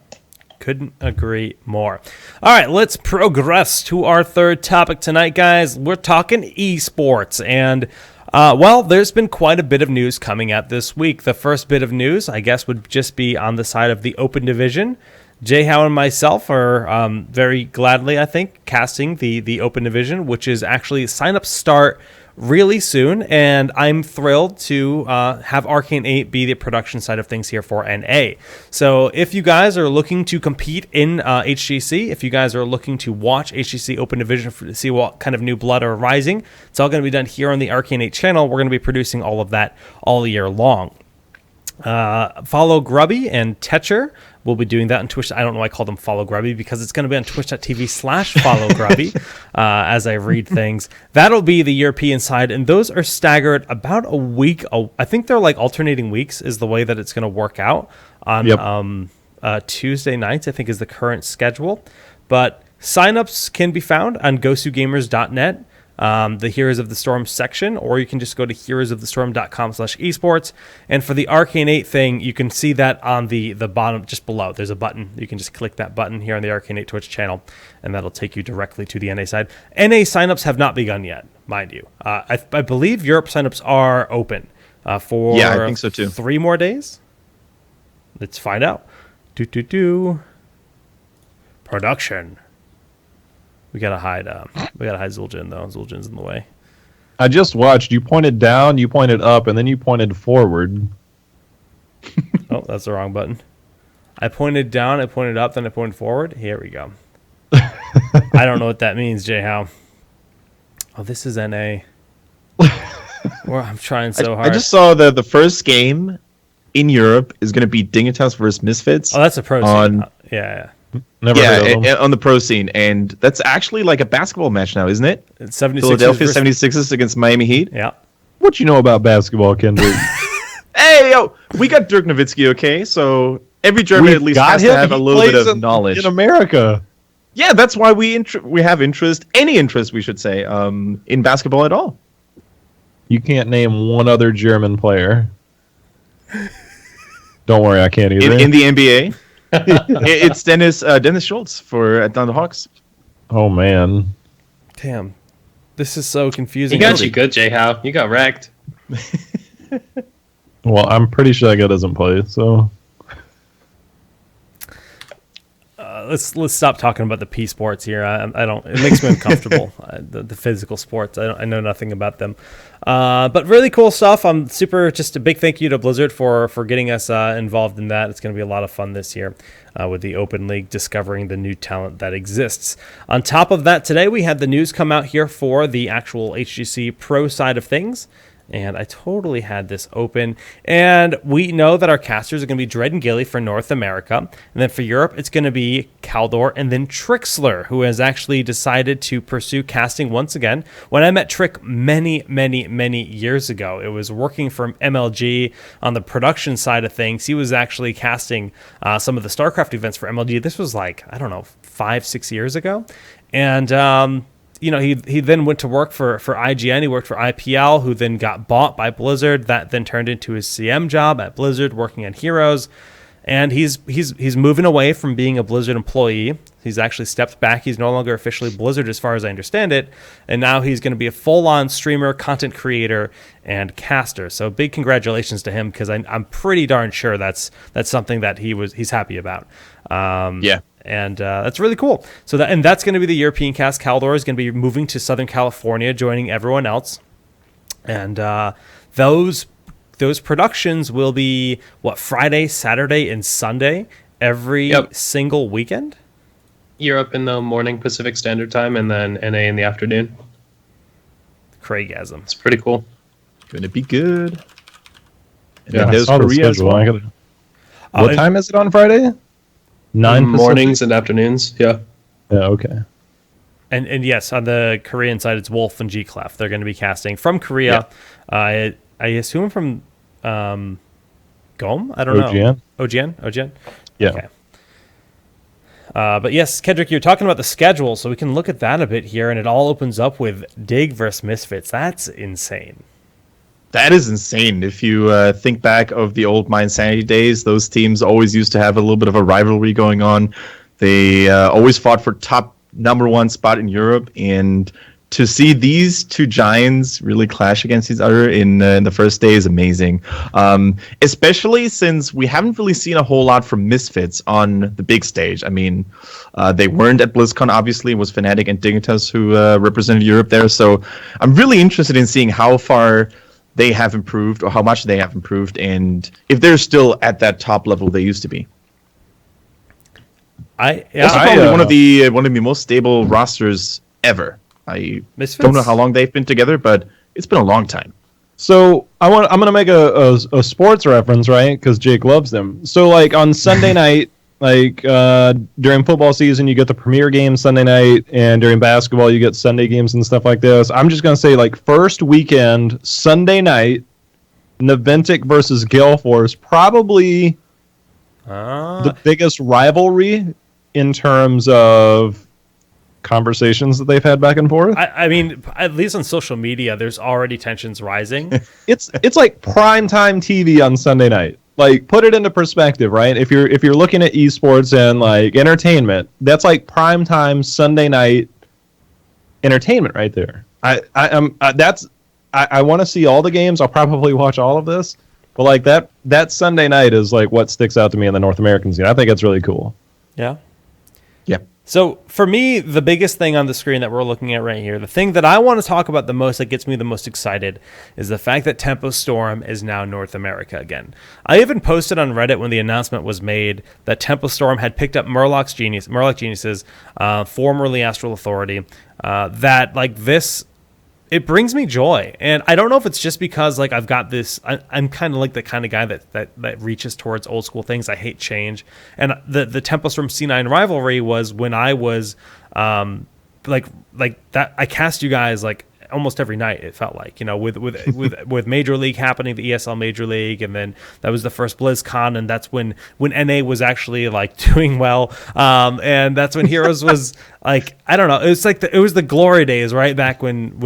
Couldn't agree more. All right, let's progress to our third topic tonight, guys. We're talking esports, and well, there's been quite a bit of news coming out this week. The first bit of news, I guess, would just be on the side of the open division. JHow and myself are very gladly, I think, casting the open division, which is actually sign-ups start really soon, and I'm thrilled to have Arcane 8 be the production side of things here for NA. So if you guys are looking to compete in HGC, if you guys are looking to watch HGC Open Division to see what kind of new blood are rising, it's all going to be done here on the Arcane 8 channel. We're going to be producing all of that all year long. Follow Grubby and Tetcher We'll be doing that on Twitch. I don't know why I call them Follow Grubby, because it's going to be on twitch.tv/Follow Grubby as I read things. That'll be the European side, and those are staggered about a week. I think they're like alternating weeks is the way that it's going to work out on Tuesday nights, I think is the current schedule. But signups can be found on gosugamers.net. The Heroes of the Storm section, or you can just go to heroesofthestorm.com/esports. And for the Arcane 8 thing, you can see that on the bottom just below. There's a button. You can just click that button here on the Arcane 8 Twitch channel, and that'll take you directly to the NA side. NA signups have not begun yet, mind you. I believe Europe signups are open for I think so too. 3 more days. Let's find out. Production. We gotta hide Zul'jin though. Zul'jin's in the way. I just watched. You pointed down, you pointed up, and then you pointed forward. Oh, that's the wrong button. I pointed down, I pointed up, then I pointed forward. Here we go. I don't know what that means, JHow. Oh, this is NA. Well, I'm trying so hard. I just saw the first game in Europe is going to be Dignitas versus Misfits. Oh, that's a pro scene. Yeah. Never heard of them. On the pro scene, and that's actually like a basketball match now, isn't it? It's 76ers Philadelphia versus... 76ers against Miami Heat. Yeah. What you know about basketball, Kendrick? Hey, yo, we got Dirk Nowitzki, okay? So every German at least has to have a little bit of knowledge. In America. Yeah, that's why we have interest, any interest, we should say, in basketball at all. You can't name one other German player. Don't worry, I can't either. In the NBA? It's Dennis Schultz for Atlanta Hawks. Oh, man. Damn. This is so confusing. He got you good, JHow. You got wrecked. Well, I'm pretty sure that guy doesn't play, so... Let's stop talking about the P sports here. I don't. It makes me uncomfortable. The physical sports. I know nothing about them. But really cool stuff. I'm just a big thank you to Blizzard for getting us involved in that. It's going to be a lot of fun this year with the Open League, discovering the new talent that exists. On top of that, today we had the news come out here for the actual HGC Pro side of things. And I totally had this open. And we know that our casters are going to be Dread and Gilly for North America. And then for Europe, it's going to be Kaldor and then Trixler, who has actually decided to pursue casting once again. When I met Trick many, many, many years ago, it was working for MLG on the production side of things. He was actually casting some of the StarCraft events for MLG. This was like, 5-6 years ago. And... he then went to work for IGN. He worked for IPL, who then got bought by Blizzard. That then turned into his CM job at Blizzard, working on Heroes. And he's moving away from being a Blizzard employee. He's actually stepped back. He's no longer officially Blizzard, as far as I understand it. And now he's going to be a full-on streamer, content creator, and caster. So big congratulations to him, because I'm pretty darn sure that's something that he's happy about. Yeah. And that's really cool. That's going to be the European cast. Kaldor is going to be moving to Southern California, joining everyone else. And those productions will be Friday, Saturday, and Sunday every single weekend. Europe in the morning Pacific Standard Time, and then NA in the afternoon. Craigasm. It's pretty cool. Gonna be good. And Yeah, then there's I saw the Korea as schedule. well. What time is it on Friday? 9 mornings and afternoons. Yeah. Yeah, okay. And yes, on the Korean side, it's Wolf and G-Clef. They're going to be casting from Korea. I assume from GOM? I don't know. OGN? Yeah. Okay. But yes, Kendrick, you're talking about the schedule, so we can look at that a bit here, and it all opens up with Dig versus Misfits. That's insane. That is insane. If you think back of the old Mind Sanity days, those teams always used to have a little bit of a rivalry going on. They always fought for top #1 spot in Europe, and to see these two giants really clash against each other in the first day is amazing. Especially since we haven't really seen a whole lot from Misfits on the big stage. I mean, they weren't at BlizzCon, obviously. It was Fnatic and Dignitas who represented Europe there. So I'm really interested in seeing how far they have improved, or how much they have improved, and if they're still at that top level they used to be. That's probably one of the most stable rosters ever. I Misfits? don't know how long they've been together, but it's been a long time. So I'm gonna make a sports reference, right? Because Jake loves them. So like on Sunday night, Like during football season, you get the premier game Sunday night, and during basketball, you get Sunday games and stuff like this. I'm just gonna say, like, first weekend Sunday night, Naventic versus Gale Force, probably the biggest rivalry in terms of conversations that they've had back and forth. I mean, at least on social media, there's already tensions rising. It's like primetime TV on Sunday night. Like, put it into perspective, right? If you're looking at esports and like entertainment, that's like primetime Sunday night entertainment right there. I want to see all the games. I'll probably watch all of this, but like that Sunday night is like what sticks out to me in the North American scene. I think it's really cool. Yeah. Yeah. So for me, the biggest thing on the screen that we're looking at right here, the thing that I want to talk about the most, that gets me the most excited, is the fact that Tempo Storm is now North America again. I even posted on Reddit when the announcement was made that Tempo Storm had picked up Murloc Geniuses, formerly Astral Authority, that like this, it brings me joy. And I don't know if it's just because like I've got this, I'm kind of like the kind of guy that reaches towards old school things. I hate change. And the Tempo Storm C9 rivalry was when I was like that. I cast you guys like almost every night, it felt like, you know, with Major League happening, the ESL Major League, and then that was the first BlizzCon, and that's when NA was actually like doing well, and that's when Heroes was like, I don't know, it was like it was the glory days, right back when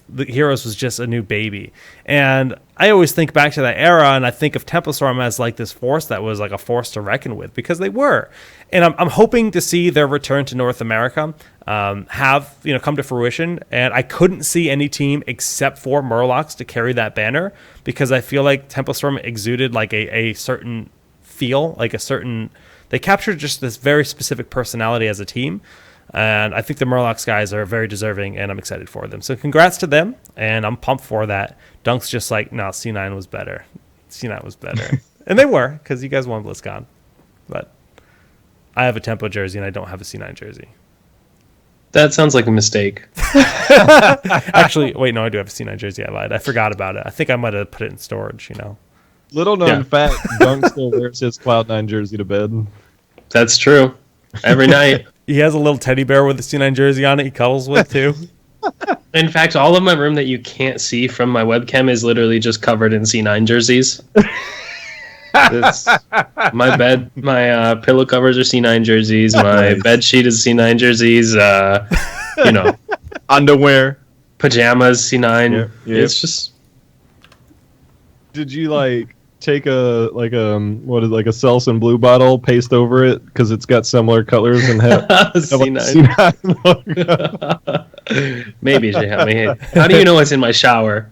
the Heroes was just a new baby. And I always think back to that era, and I think of Tempo Storm as like this force that was like a force to reckon with, because they were. And I'm hoping to see their return to North America have, you know, come to fruition. And I couldn't see any team except for Murlocs to carry that banner, because I feel like Tempo Storm exuded like a certain feel, like a certain, they captured just this very specific personality as a team. And I think the Murlocs guys are very deserving, and I'm excited for them. So congrats to them, and I'm pumped for that. Dunk's just like, no, C9 was better. C9 was better. And they were, because you guys won BlizzCon. But I have a Tempo jersey, and I don't have a C9 jersey. That sounds like a mistake. Actually, wait, no, I do have a C9 jersey. I lied. I forgot about it. I think I might have put it in storage, you know. Little known fact, Dunk still wears his Cloud9 jersey to bed. That's true. Every night. He has a little teddy bear with a C9 jersey on it he cuddles with, too. In fact, all of my room that you can't see from my webcam is literally just covered in C9 jerseys. My bed, my pillow covers are C9 jerseys. My bed sheet is C9 jerseys. You know, underwear, pajamas, C9. Yep. It's just. Did you like take a a Selsun blue bottle, paste over it because it's got similar colors and have C9? Maybe, JHow. How do you know it's in my shower?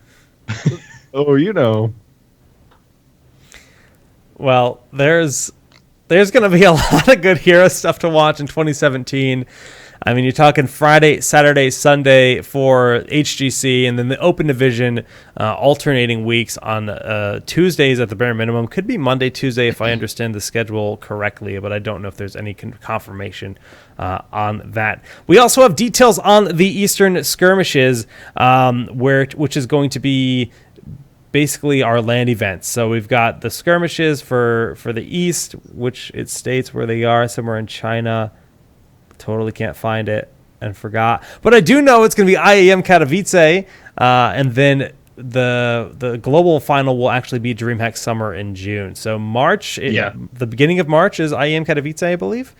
Oh, you know. Well, there's going to be a lot of good hero stuff to watch in 2017. I mean, you're talking Friday, Saturday, Sunday for HGC, and then the Open Division alternating weeks on Tuesdays at the bare minimum. Could be Monday, Tuesday if I understand the schedule correctly, but I don't know if there's any confirmation on that. We also have details on the Eastern skirmishes, which is going to be basically our land events. So we've got the skirmishes for the East, which it states where they are, somewhere in China. Totally can't find it and forgot. But I do know it's going to be IAM Katowice, and then the global final will actually be DreamHack Summer in June. So March, the beginning of March is IAM Katowice, I believe.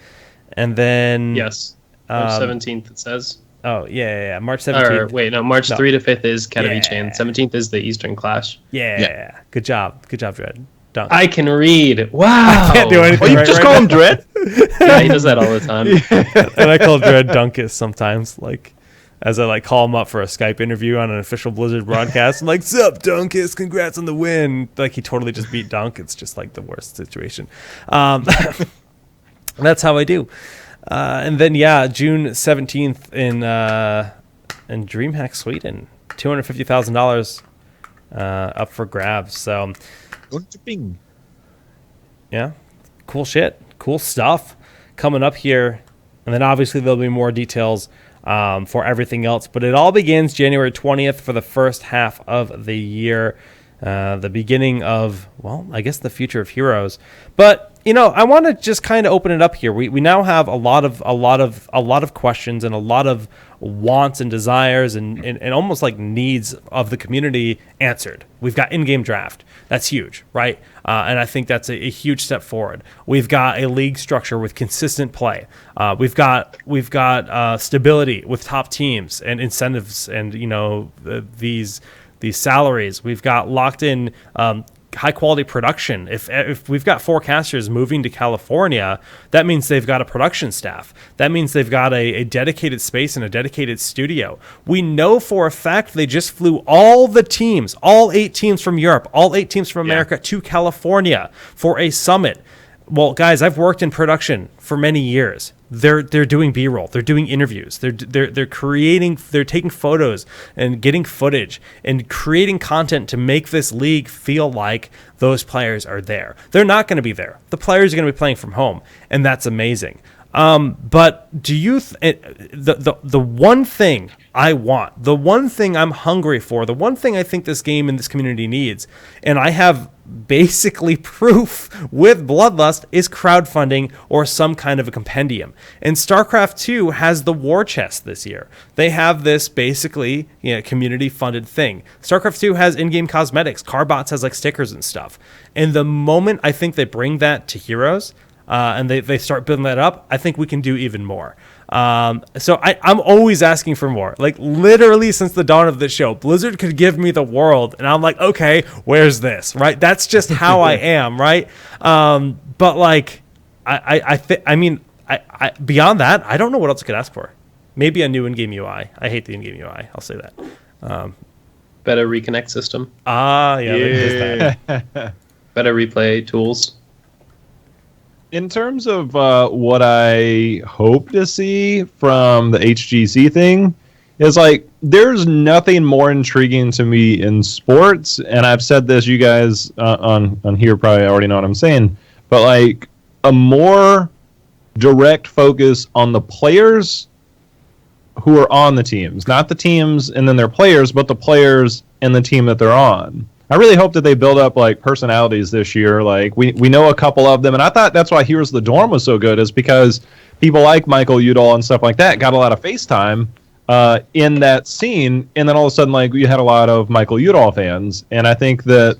And then... Yes, March 17th it says. Oh, yeah. March 17th. Or wait, no, March 3 to 5th is Katowice, and 17th is the Eastern Clash. Yeah. Good job, Dredd. Dunk. I can read. Wow. I can't do anything. Oh, you just call him Dredd? Yeah, he does that all the time. And I call Dredd Dunkus sometimes, like, as I like call him up for a Skype interview on an official Blizzard broadcast. I'm like, "Sup, Dunkus? Congrats on the win!" Like he totally just beat Dunk. It's just like the worst situation. That's how I do. And then June 17th in DreamHack Sweden, $250,000 up for grabs. So. Yeah, cool shit, cool stuff coming up here, and then obviously there'll be more details for everything else, but it all begins January 20th for the first half of the year, the beginning of, well, I guess the future of Heroes. But I want to just kind of open it up here. We now have a lot of questions and a lot of wants and desires and almost like needs of the community answered. We've got in-game draft. That's huge, right? And I think that's a huge step forward. We've got a league structure with consistent play. We've got stability with top teams and incentives and these salaries. We've got locked in high quality production. If we've got forecasters moving to California, that means they've got a production staff. That means they've got a dedicated space and a dedicated studio. We know for a fact they just flew all 8 teams from Europe, all 8 teams from America to California for a summit. Well, guys, I've worked in production for many years. They're doing B-roll. They're doing interviews. They're creating. They're taking photos and getting footage and creating content to make this league feel like those players are there. They're not going to be there. The players are going to be playing from home, and that's amazing. But do you the one thing I want, the one thing I'm hungry for, the one thing I think this game and this community needs, and I have basically proof with Bloodlust, is crowdfunding or some kind of a compendium. And StarCraft 2 has the war chest this year. They have this basically community funded thing. StarCraft 2 has in-game cosmetics. Carbots has like stickers and stuff. And the moment I think they bring that to Heroes, and they start building that up, I think we can do even more. So I'm always asking for more. Like literally since the dawn of the show, Blizzard could give me the world, and I'm like, okay, where's this? Right? That's just how I am, right? But like, I mean, beyond that, I don't know what else I could ask for. Maybe a new in-game UI. I hate the in-game UI. I'll say that. Better reconnect system. Yeah. Better replay tools. In terms of what I hope to see from the HGC thing, is like there's nothing more intriguing to me in sports, and I've said this, you guys on here probably already know what I'm saying, but like a more direct focus on the players who are on the teams, not the teams and then their players, but the players and the team that they're on. I really hope that they build up like personalities this year. Like we know a couple of them, and I thought that's why Heroes of the Dorm was so good, is because people like Michael Udall and stuff like that got a lot of FaceTime in that scene, and then all of a sudden like we had a lot of Michael Udall fans, and I think that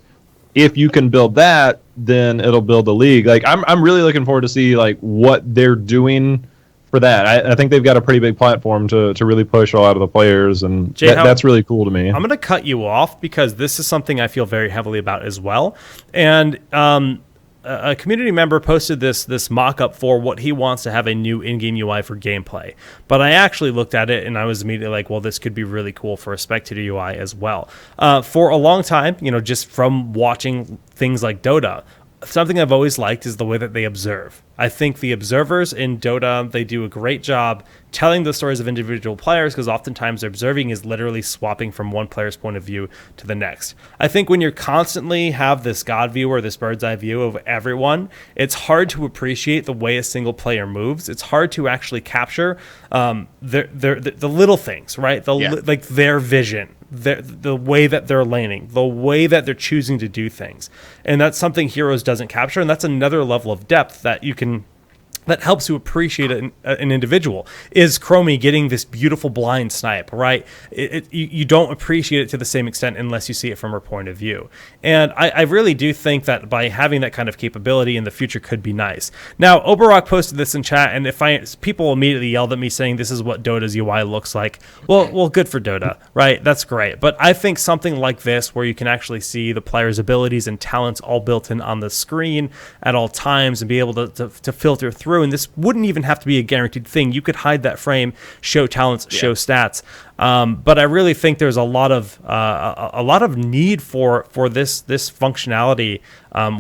if you can build that, then it'll build the league. Like I'm really looking forward to see like what they're doing for that. I think they've got a pretty big platform to really push a lot of the players, and that's really cool to me. I'm going to cut you off because this is something I feel very heavily about as well. And a community member posted this mock-up for what he wants to have a new in-game UI for gameplay. But I actually looked at it and I was immediately like, well, this could be really cool for a spectator UI as well. For a long time, just from watching things like Dota, something I've always liked is the way that they observe. I think the observers in Dota, they do a great job telling the stories of individual players, because oftentimes observing is literally swapping from one player's point of view to the next. I think when you constantly have this God view or this bird's eye view of everyone, it's hard to appreciate the way a single player moves. It's hard to actually capture the little things, right? Like their vision, the way that they're laning, the way that they're choosing to do things. And that's something Heroes doesn't capture, and that's another level of depth that helps you appreciate an individual. Is Chromie getting this beautiful blind snipe, right? You don't appreciate it to the same extent unless you see it from her point of view. And I really do think that by having that kind of capability in the future could be nice. Now, Oberrock posted this in chat, and people immediately yelled at me saying this is what Dota's UI looks like. Well, good for Dota, right? That's great. But I think something like this, where you can actually see the player's abilities and talents all built in on the screen at all times and be able to filter through. And this wouldn't even have to be a guaranteed thing. You could hide that frame, show talents, show stats. But I really think there's a lot of need for this functionality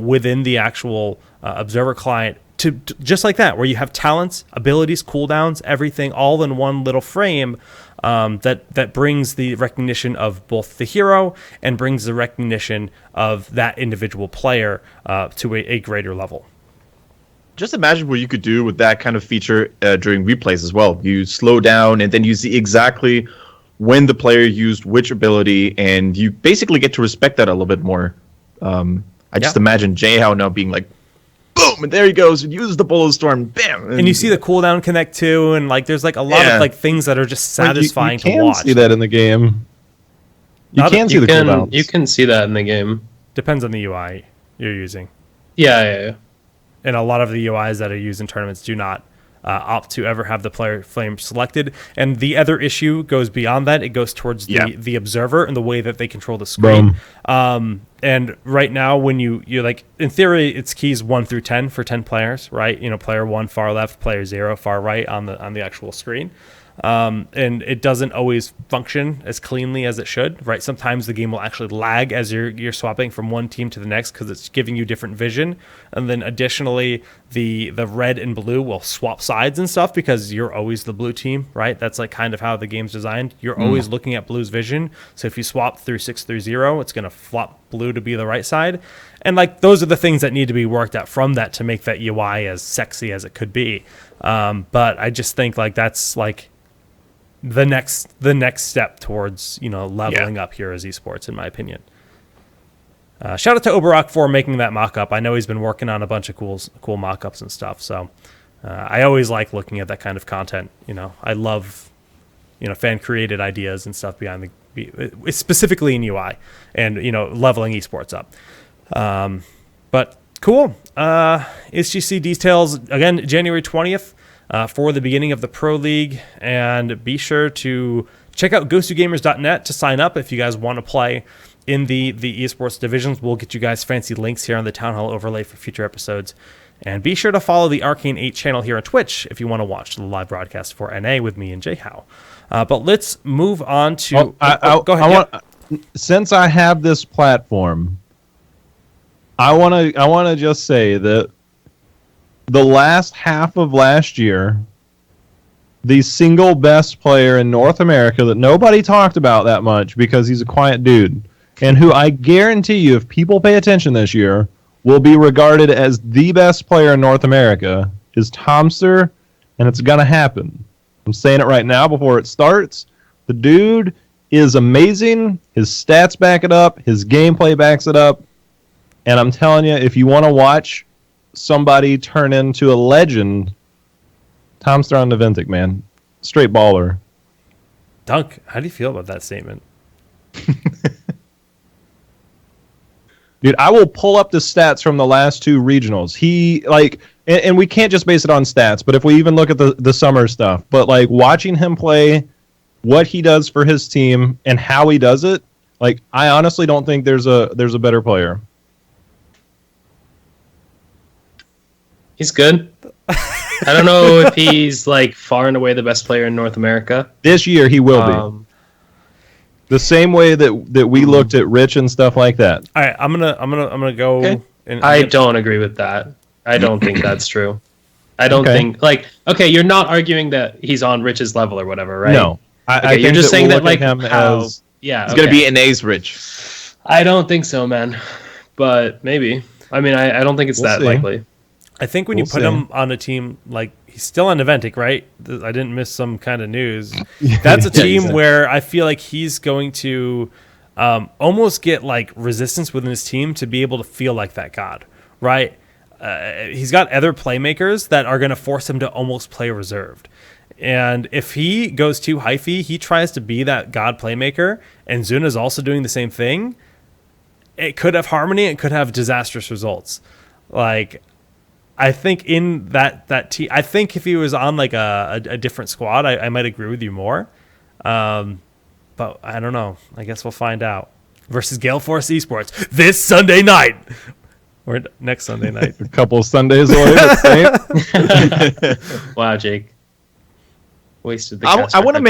within the actual observer client, to just like that, where you have talents, abilities, cooldowns, everything all in one little frame. That brings the recognition of both the hero and brings the recognition of that individual player to a greater level. Just imagine what you could do with that kind of feature during replays as well. You slow down, and then you see exactly when the player used which ability, and you basically get to respect that a little bit more. I just imagine JHow now being like, boom, and there he goes, and uses the Bulletstorm, bam. And you see the cooldown connect too, and like there's like a lot of like things that are just satisfying to watch. You can see that in the game. You can see the cooldowns. You can see that in the game. Depends on the UI you're using. Yeah. And a lot of the UIs that are used in tournaments do not opt to ever have the player flame selected. And the other issue goes beyond that. It goes towards the observer and the way that they control the screen. And right now, when you like, in theory, it's keys 1 through 10 for 10 players, right? You know, player 1 far left, player 0 far right on the actual screen. And it doesn't always function as cleanly as it should, right? Sometimes the game will actually lag as you're swapping from one team to the next because it's giving you different vision. And then additionally, the red and blue will swap sides and stuff because you're always the blue team, right? That's like kind of how the game's designed. You're always looking at blue's vision. So if you swap through 6 through 0, it's going to flop blue to be the right side. And like those are the things that need to be worked out from that to make that UI as sexy as it could be. But I just think like that's like the next step towards, you know, leveling up here as esports, in my opinion. Shout out to Oberok for making that mock-up. I know he's been working on a bunch of cool mock-ups and stuff. So I always like looking at that kind of content. You know, I love, you know, fan-created ideas and stuff behind specifically in UI and, you know, leveling esports up. But cool. HGC details, again, January 20th. For the beginning of the Pro League, and be sure to check out GhostUGamers.net to sign up if you guys want to play in the esports divisions. We'll get you guys fancy links here on the Town Hall overlay for future episodes. And be sure to follow the Arcane 8 channel here on Twitch if you want to watch the live broadcast for NA with me and JHow. But let's move on to... go ahead. Since I have this platform, I want to just say that the last half of last year, the single best player in North America that nobody talked about that much because he's a quiet dude, and who I guarantee you, if people pay attention this year, will be regarded as the best player in North America, is Tomster, and it's going to happen. I'm saying it right now before it starts. The dude is amazing. His stats back it up. His gameplay backs it up. And I'm telling you, if you want to watch somebody turn into a legend, Tomster on Naventic, man. Straight baller. Dunk, how do you feel about that statement? Dude, I will pull up the stats from the last 2 regionals. He, like, and we can't just base it on stats, but if we even look at the summer stuff, but, like, watching him play, what he does for his team, and how he does it, like, I honestly don't think there's a better player. He's good. I don't know if he's like far and away the best player in North America. This year he will be. The same way that we looked at Rich and stuff like that. All right, I'm gonna go. Okay. I don't agree with that. I don't think that's true. I don't think you're not arguing that he's on Rich's level or whatever, right? No, I you're just saying that like him how as, he's gonna be NA's Rich. I don't think so, man. But maybe. I mean, I don't think it's that likely. I think when you put him on a team, like, he's still on Naventic, right? I didn't miss some kind of news. That's a team where I feel like he's going to almost get, like, resistance within his team to be able to feel like that god, right? He's got other playmakers that are going to force him to almost play reserved. And if he goes too hyphy, he tries to be that god playmaker, and Zuna's also doing the same thing. It could have harmony. It could have disastrous results. Like... I think in that team, I think if he was on like a different squad, I might agree with you more. But I don't know. I guess we'll find out. Versus Gale Force Esports this Sunday night. Or next Sunday night. A couple of Sundays away. Wow, Jake. Wasted the I want to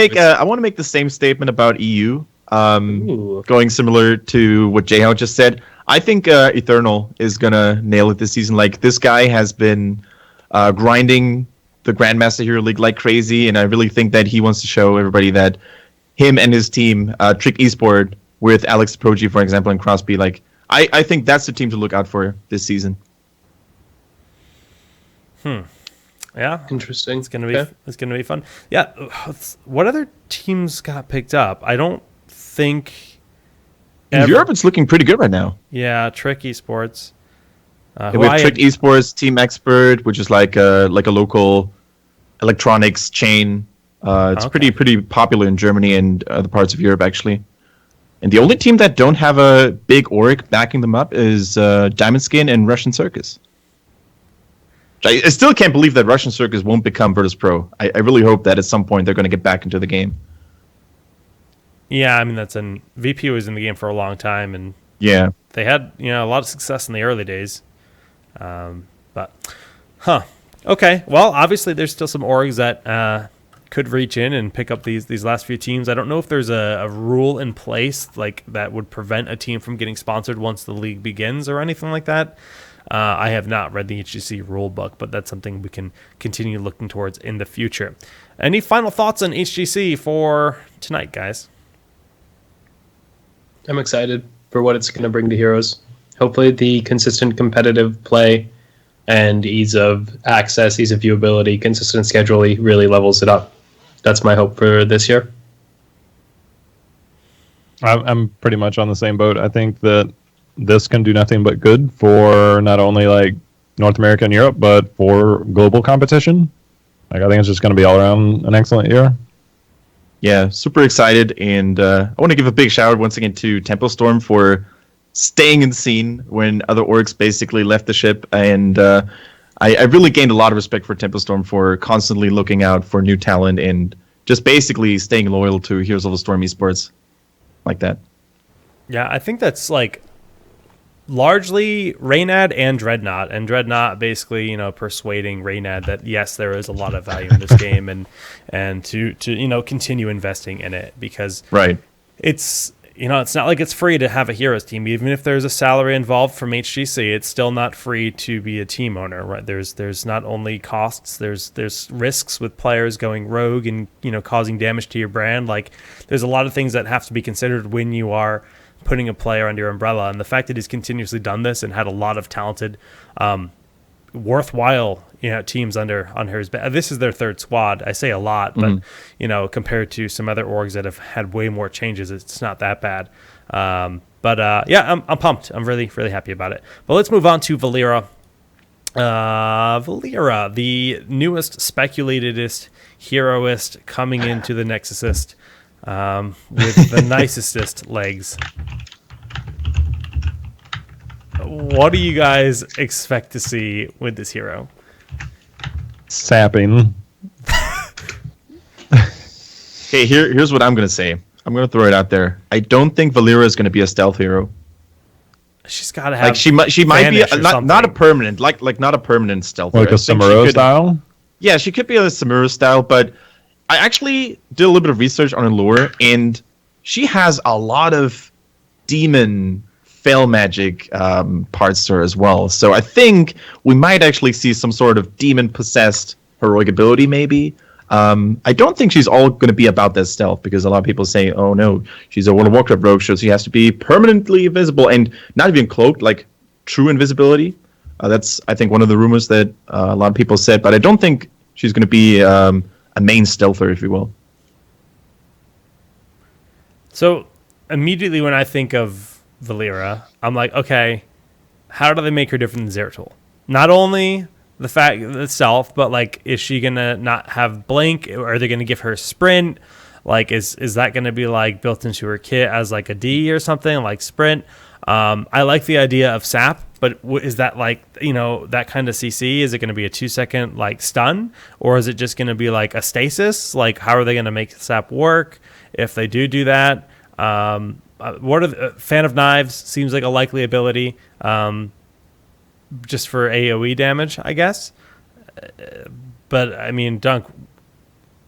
make the same statement about EU. Going similar to what JHow just said. I think Eternal is going to nail it this season. Like, this guy has been grinding the Grandmaster Hero League like crazy, and I really think that he wants to show everybody that him and his team, Trick Esport, with Alex Proji, for example, and Crosby, like, I think that's the team to look out for this season. Yeah. Interesting. It's gonna be fun. Yeah. What other teams got picked up? I don't think... In Europe, it's looking pretty good right now. Yeah, Trick Esports. who With I Trick had- Esports, Team Expert, which is like a local electronics chain. It's Okay. pretty popular in Germany and other parts of Europe, actually. And the only team that don't have a big org backing them up is Diamond Skin and Russian Circus. I still can't believe that Russian Circus won't become Virtus Pro. I really hope that at some point they're going to get back into the game. Yeah, I mean VP was in the game for a long time, and Yeah. they had a lot of success in the early days. But okay. Well, obviously there's still some orgs that could reach in and pick up these last few teams. I don't know if there's a rule in place like that would prevent a team from getting sponsored once the league begins or anything like that. I have not read the HGC rule book, but that's something we can continue looking towards in the future. Any final thoughts on HGC for tonight, guys? I'm excited for what it's going to bring to Heroes. Hopefully the consistent competitive play and ease of access, ease of viewability, consistent schedule really levels it up. That's my hope for this year. I'm pretty much on the same boat. I think that this can do nothing but good for not only like North America and Europe, but for global competition. Like I think it's just going to be all around an excellent year. Yeah, super excited, and I want to give a big shout out once again to Temple Storm for staying in the scene when other orgs basically left the ship, and I really gained a lot of respect for Temple Storm for constantly looking out for new talent and just basically staying loyal to Heroes of the Storm esports like that. Yeah, I think that's like largely Reynad and Dreadnought basically, persuading Reynad that yes, there is a lot of value in this game and to continue investing in it because Right. it's it's not like it's free to have a Heroes team. Even if there's a salary involved from HGC, it's still not free to be a team owner, right? There's not only costs, there's risks with players going rogue and causing damage to your brand. Like there's a lot of things that have to be considered when you are putting a player under your umbrella, and the fact that he's continuously done this and had a lot of talented, worthwhile teams under his back. This is their third squad. I say a lot, but compared to some other orgs that have had way more changes, it's not that bad. Yeah, I'm pumped. I'm really really happy about it. But let's move on to Valeera. Valeera, the newest speculatedest heroist coming into the Nexusist. With the nicest legs. What do you guys expect to see with this hero? Sapping. Okay, here's what I'm going to say. I'm going to throw it out there. I don't think Valeera is going to be a stealth hero. She's got to have Like she might be vanish or not a something. permanent like not a permanent stealth Like hero. a I think she Samuro could- style? Yeah, she could be a Samuro style, but I actually did a little bit of research on her lore, and she has a lot of demon fail magic parts to her as well. So I think we might actually see some sort of demon possessed heroic ability, maybe. I don't think she's all going to be about that stealth, because a lot of people say, "Oh no, she's a World of Warcraft rogue, so she has to be permanently invisible and not even cloaked, like true invisibility." That's I think one of the rumors that a lot of people said, but I don't think she's going to be a main stealther, if you will. So immediately when I think of Valeera, I'm like, okay, how do they make her different than Zeratul? Not only the fact itself, but like, is she gonna not have blink? Are they gonna give her sprint? Like, is that gonna be like built into her kit as like a D or something like sprint? I like the idea of sap, but is that like, that kind of CC? Is it going to be a 2-second like stun, or is it just going to be like a stasis? Like, how are they going to make sap work if they do that? What are the, Fan of Knives seems like a likely ability, just for AoE damage, I guess. But I mean, Dunk,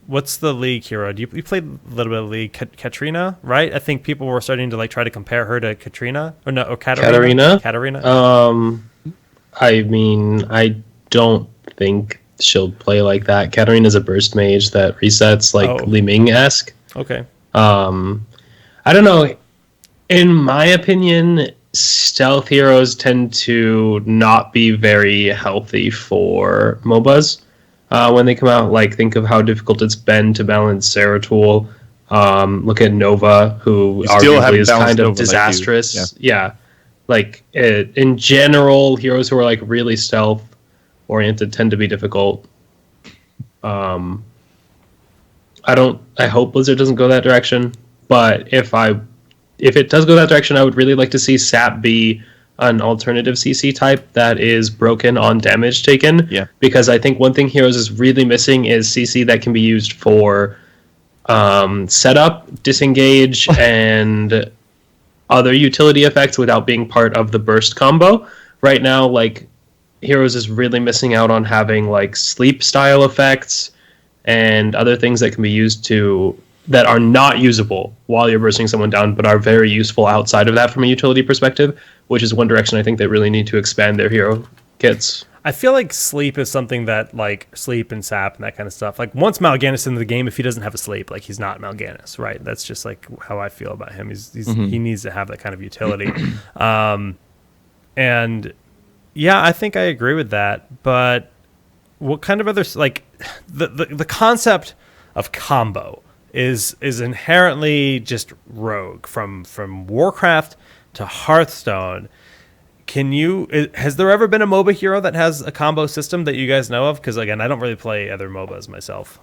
what's the League hero? You played a little bit of League. Katrina, right? I think people were starting to like try to compare her to Katrina or Katarina. I mean, I don't think she'll play like that. Katarina's a burst mage that resets like Li Ming-esque. Okay. I don't know. In my opinion, stealth heroes tend to not be very healthy for MOBAs. When they come out, like, think of how difficult it's been to balance Zeratul. Look at Nova, who You still arguably haven't is balanced kind of Nova like you. disastrous. Yeah. Like in general, heroes who are like really stealth oriented tend to be difficult. I hope Blizzard doesn't go that direction, but if it does go that direction, I would really like to see Sap be an alternative CC type that is broken on damage taken. Yeah. Because I think one thing Heroes is really missing is CC that can be used for setup, disengage, and other utility effects without being part of the burst combo. Right now, like, Heroes is really missing out on having like sleep style effects and other things that can be used that are not usable while you're bursting someone down, but are very useful outside of that from a utility perspective, which is one direction I think they really need to expand their hero kits. I feel like sleep is something that, like, sleep and sap and that kind of stuff. Like, once Mal'Ganis in the game, if he doesn't have a sleep, like, he's not Mal'Ganis, right? That's just like how I feel about him. He needs to have that kind of utility. And yeah, I think I agree with that. But what kind of other, like, the concept of combo is inherently just rogue from Warcraft to Hearthstone. Has there ever been a MOBA hero that has a combo system that you guys know of? Because, again, I don't really play other MOBAs myself.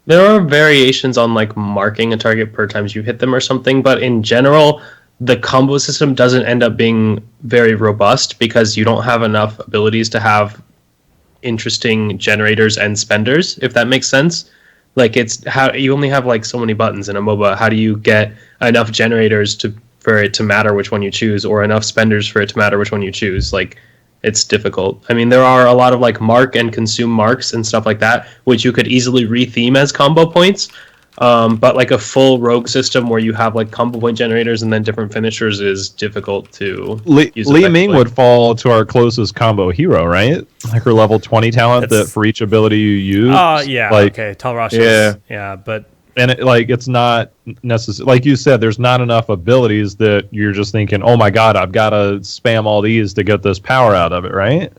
There are variations on like marking a target per times you hit them or something, but in general, the combo system doesn't end up being very robust because you don't have enough abilities to have interesting generators and spenders, if that makes sense. Like, it's how you only have like so many buttons in a MOBA. How do you get enough generators for it to matter which one you choose, or enough spenders for it to matter which one you choose? Like, it's difficult. I mean, there are a lot of like mark and consume marks and stuff like that, which you could easily retheme as combo points. But like a full rogue system where you have like combo point generators and then different finishers is difficult to use. Li Ming would fall to our closest combo hero, right? Like her level 20 talent that for each ability you use. Oh, yeah. Like, okay. Talrash yeah, but... And it's not necessary. Like you said, there's not enough abilities that you're just thinking, oh my god, I've got to spam all these to get this power out of it, right?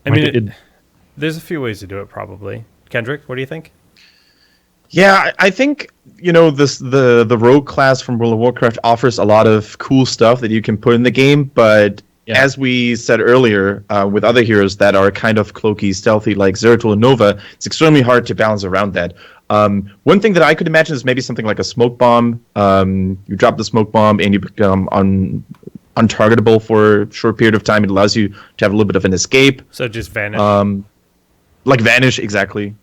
I mean, there's a few ways to do it, probably. Kendrick, what do you think? Yeah, I think, the rogue class from World of Warcraft offers a lot of cool stuff that you can put in the game, but as we said earlier, with other heroes that are kind of cloaky, stealthy, like Zeratul and Nova, it's extremely hard to balance around that. One thing that I could imagine is maybe something like a smoke bomb. You drop the smoke bomb and you become untargetable for a short period of time. It allows you to have a little bit of an escape. So just vanish. Like vanish, exactly.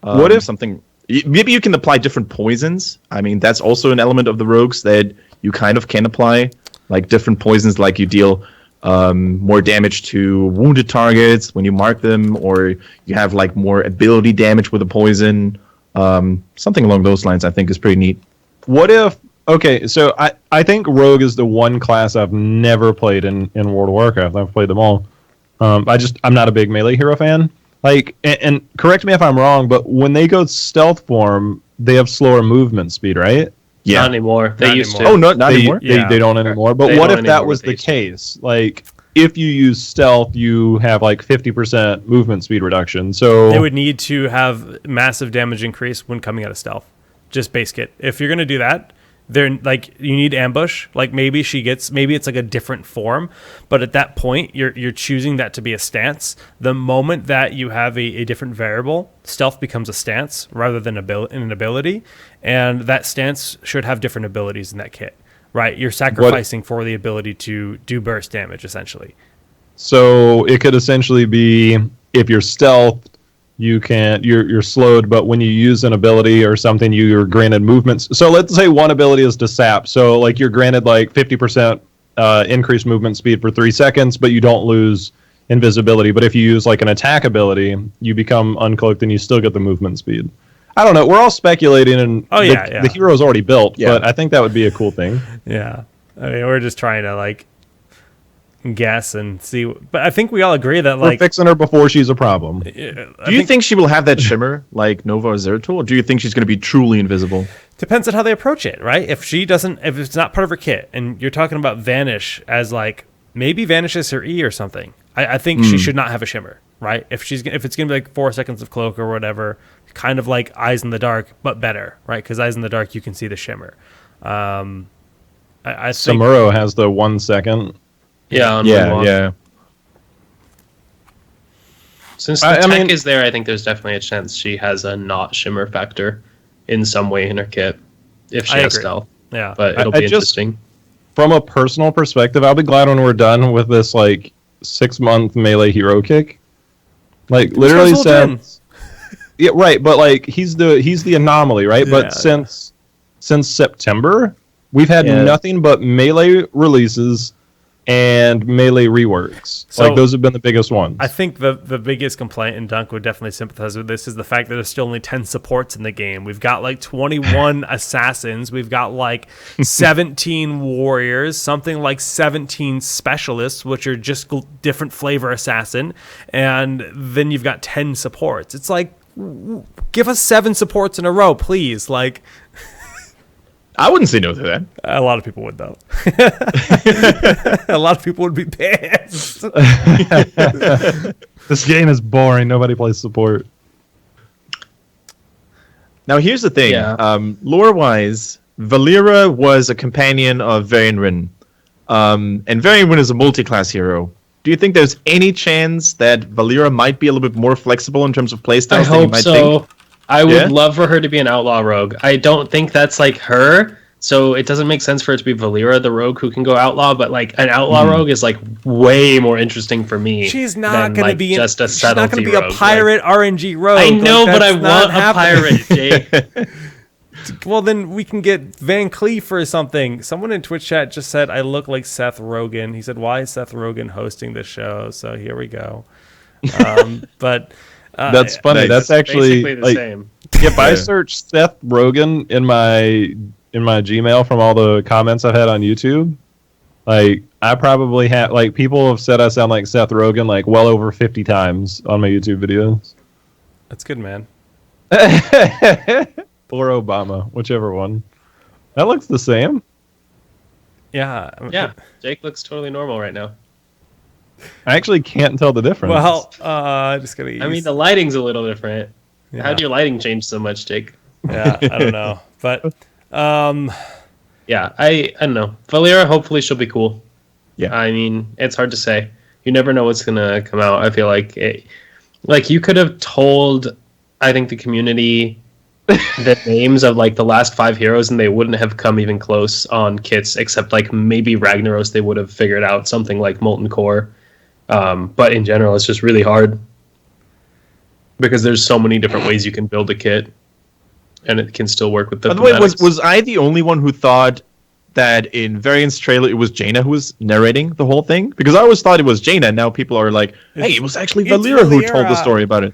What if something? Maybe you can apply different poisons. I mean, that's also an element of the rogues that you kind of can apply, like different poisons, like you deal more damage to wounded targets when you mark them, or you have like more ability damage with a poison. Something along those lines I think is pretty neat. What if... Okay, so I think Rogue is the one class I've never played in World of Warcraft. I've played them all. I'm not a big melee hero fan. Like, and correct me if I'm wrong, but when they go stealth form, they have slower movement speed, right? Yeah. Not anymore. They used to. Oh, not anymore? They don't anymore. But what if that was the case? Like, if you use stealth, you have like 50% movement speed reduction. So they would need to have massive damage increase when coming out of stealth. Just base kit. If you're going to do that, they're like, you need ambush. Like, maybe it's like a different form, but at that point you're choosing that to be a stance. The moment that you have a different variable, stealth becomes a stance rather than an ability, and that stance should have different abilities in that kit. Right, you're sacrificing for the ability to do burst damage, essentially. So it could essentially be, if you're stealth, you're slowed, but when you use an ability or something, you're granted movements. So let's say one ability is to sap. So like you're granted like 50% increased movement speed for 3 seconds, but you don't lose invisibility. But if you use like an attack ability, you become uncloaked and you still get the movement speed. I don't know. We're all speculating, and the hero's already built, but I think that would be a cool thing. Yeah. I mean, we're just trying to like guess and see. But I think we all agree that like we're fixing her before she's a problem. Do you think she will have that shimmer like Nova or Zeratul, or do you think she's going to be truly invisible? Depends on how they approach it, right? If it's not part of her kit, and you're talking about vanish as like maybe vanish is her E or something, I think she should not have a shimmer, right? If it's gonna be like 4 seconds of cloak or whatever, kind of like Eyes in the Dark, but better, right? Because Eyes in the Dark, you can see the shimmer. I think Samuro has the 1 second. Yeah, on Yeah, Moonwalk. yeah. Since the I tech mean- is there, I think there's definitely a chance she has a not shimmer factor in some way in her kit if she I has agree. stealth. Yeah. But it'll I be just- interesting. From a personal perspective, I'll be glad when we're done with this like 6-month melee hero kick. Like literally Zul'jin. since yeah, right, but like he's the anomaly, right? Yeah, But since September, we've had Yeah. nothing but melee releases and melee reworks. So- Like those have been the biggest ones. I think the biggest complaint, and Dunk would definitely sympathize with this, is the fact that there's still only 10 supports in the game. We've got like 21 assassins. We've got like 17 warriors, something like 17 specialists, which are just different flavor assassin. And then you've got 10 supports. It's like, give us 7 supports in a row, please. Like, I wouldn't say no to that. a lot of people would, though. A lot of people would be pissed. This game is boring. Nobody plays support. Now, here's the thing. Yeah. Lore-wise, Valeera was a companion of Varian Rin. And Varian Rin is a multi-class hero. Do you think there's any chance that Valeera might be a little bit more flexible in terms of playstyles I than you hope might so. think? I would Yeah? love for her to be an outlaw rogue. I don't think that's like her, so it doesn't make sense for it to be Valeera the rogue who can go outlaw. But like an outlaw rogue is like way more interesting for me. She's not than, going like, to be just a she's not subtlety going to be a rogue. pirate RNG rogue. Like, I know, Like, but I that's not want a happening. pirate, Jake. Well, then we can get Van Cleef or something. Someone in Twitch chat just said I look like Seth Rogen. He said, "Why is Seth Rogen hosting this show?" So here we go. But That's funny. nice. That's actually Basically the like same. if I Yeah. search Seth Rogen in my Gmail from all the comments I've had on YouTube, like I probably have like people have said I sound like Seth Rogen like well over 50 times on my YouTube videos. that's good, man. Or Obama, whichever one. That looks the same. Yeah. Yeah, Jake looks totally normal right now. I actually can't tell the difference. Well, just gonna. I mean, the lighting's a little different. Yeah. How'd your lighting change so much, Jake? Yeah, I don't know, but Yeah, I don't know. Valeera, hopefully she'll be cool. Yeah. I mean, it's hard to say. You never know what's gonna come out. I feel like like you could have told, I think, the community the names of like the last 5 heroes, and they wouldn't have come even close on kits, except like maybe Ragnaros. They would have figured out something like Molten Core. But in general, it's just really hard because there's so many different ways you can build a kit, and it can still work with the. By the way, thematics. was I the only one who thought that in Variant's trailer it was Jaina who was narrating the whole thing? Because I always thought it was Jaina, and now people are like, hey, it was actually It's Valeera who told the Valeera. story about it.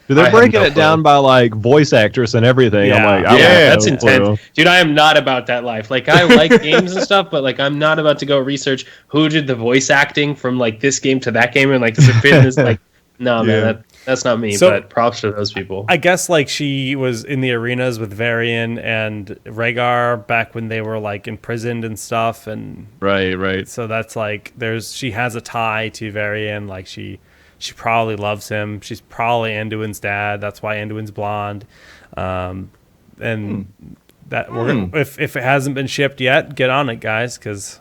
Dude, they're I have breaking no it down clue. by like voice actress and everything. I'm Yeah. like, I Yeah, have That's no intense. clue. Dude, I am not about that life. Like, I like games and stuff, but like, I'm not about to go research who did the voice acting from like this game to that game, and like, does it fit in this? Like, no, Yeah. man, that's not me. So- but props to those people. I guess like she was in the arenas with Varian and Rhaegar back when they were like imprisoned and stuff, and Right. so that's like she has a tie to Varian. Like she probably loves him. She's probably Anduin's dad. That's why Anduin's blonde. And that we're if it hasn't been shipped yet, get on it, guys, because.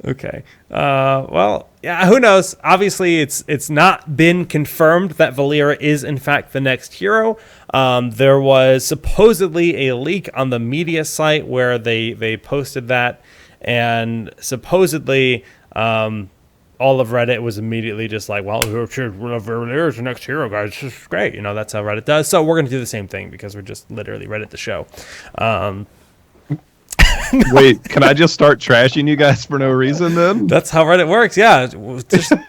Okay. Well, yeah. Who knows? Obviously, it's not been confirmed that Valeera is in fact the next hero. There was supposedly a leak on the media site where they posted that, and supposedly all of Reddit was immediately just like, "Well, Valeera's the next hero, guys. This is great." You know, that's how Reddit does. So we're gonna do the same thing because we're just literally Reddit the show. Wait, can I just start trashing you guys for no reason then? That's how Reddit works. Yeah,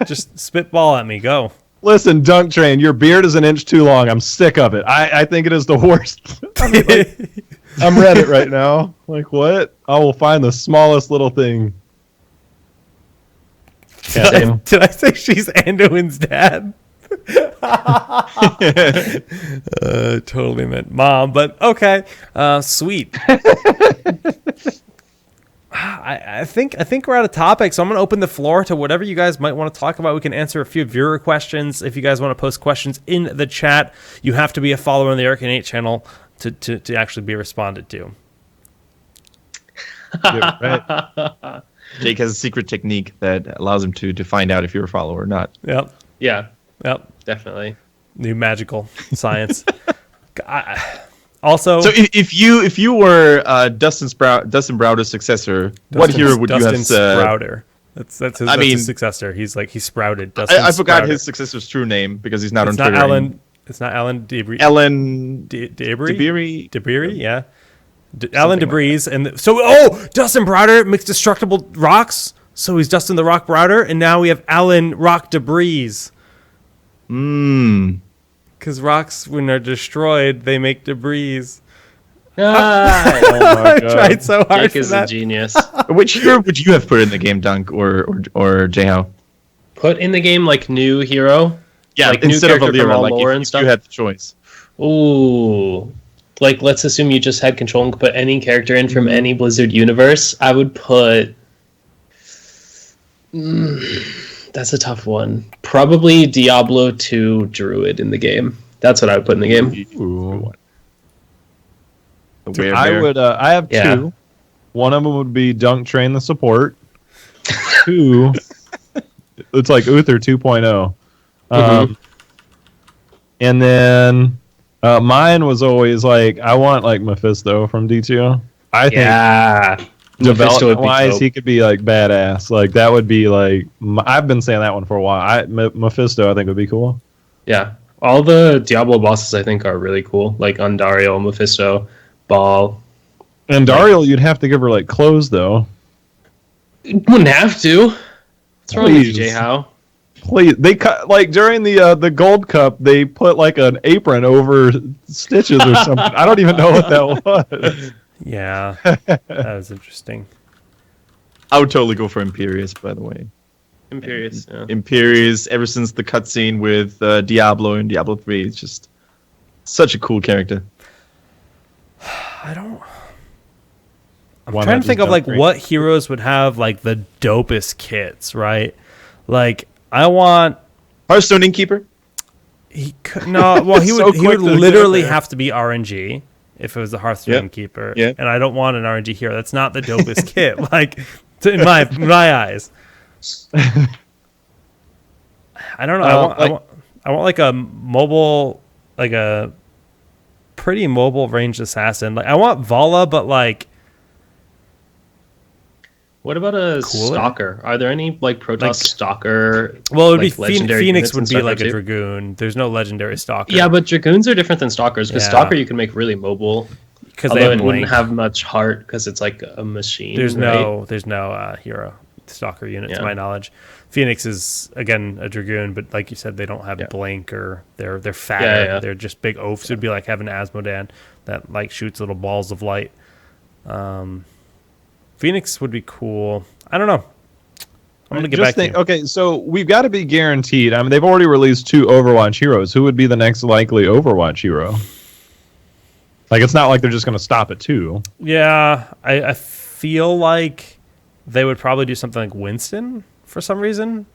just spitball at me. Go. Listen, Dunk Train, your beard is an inch too long. I'm sick of it. I think it is the worst. I mean, like, I'm Reddit right now. Like, what? I will find the smallest little thing. Yeah, Did I say she's Anduin's dad? Totally meant mom, but okay. Sweet. I think we're out of topic, so I'm going to open the floor to whatever you guys might want to talk about. We can answer a few viewer questions. If you guys want to post questions in the chat, you have to be a follower on the Arcane 8 channel to actually be responded to. Yeah, right. Jake has a secret technique that allows him to find out if you're a follower or not. Yep. Yeah, Yep. definitely. New magical science. Also, So if you were Dustin Browder's successor, what hero would Dustin you have said? Sprouter. That's his successor. He's sprouted. Dustin I forgot Sprouter. his successor's true name because he's not It's on not Twitter. Alan. It's not Alan Debris. Ellen Debris. Debris? Yeah. Alan Debris, and so Dustin Browder makes destructible rocks. So he's Dustin the Rock Browder, and now we have Alan Rock Debris. Because rocks, when they're destroyed, they make debris. Ah, Oh my I God. tried so hard Jake for is a that. genius. Which hero would you have put in the game, Dunk or JHow? Put in the game like new hero. Yeah, like new instead of character from Valeera, all like lore if and stuff. you had the choice. Ooh. Like, let's assume you just had control and could put any character in from any Blizzard universe. I would put... that's a tough one. Probably Diablo 2 Druid in the game. That's what I would put in the game. Ooh. The weird I bear. would. I have Yeah. two. One of them would be Dunk Train the support. Two, it's like Uther 2.0. And then mine was always like, I want like Mephisto from D2. I think Yeah. Mephisto would be development-wise, dope. he could be like badass. Like that would be like. I've been saying that one for a while. Mephisto, I think would be cool. Yeah. All the Diablo bosses, I think, are really cool. Like Undario, Mephisto, Baal. And Dariel, you'd have to give her like clothes though. Wouldn't have to. What's wrong with you, Please. JHow? Please, they cut like during the Gold Cup. They put like an apron over stitches or something. I don't even know what that was. Yeah, that was interesting. I would totally go for Imperius, by the way. Imperious. Yeah. Imperius, ever since the cutscene with Diablo and Diablo 3, it's just such a cool character. I'm Why trying not to think just of like Dunk what heroes would have like the dopest kits, right? Like I want Hearthstone Innkeeper? he could no well he So would he quick would to get ltraly there. have to be RNG if it was the Hearthstone Yep. Keeper. Yep. And I don't want an RNG hero. That's not the dopest kit. Like in my eyes. I don't know. I want like a mobile, like a pretty mobile ranged assassin. Like I want Vala, but like What about a Cooler? stalker? Are there any like Protoss Like- stalker? well, it would like, be legendary Phoenix units would and be stuff like a too? dragoon. There's no legendary stalker. Yeah, but dragoons are different than stalkers because Yeah. stalker you can make really mobile. because they Although have it wouldn't blink. have much heart because it's like a machine. There's right? no hero stalker unit to Yeah. my knowledge. Phoenix is again a dragoon, but like you said, they don't have Yeah. blink or they're fatter. Yeah. They're just big oafs. It'd be like having Asmodan that like shoots little balls of light. Phoenix would be cool. I don't know. I'm gonna get Just back think, to you. okay, so we've got to be guaranteed. I mean, they've already released 2 Overwatch heroes. Who would be the next likely Overwatch hero? Like, it's not like they're just going to stop at 2. Yeah, I feel like they would probably do something like Winston for some reason.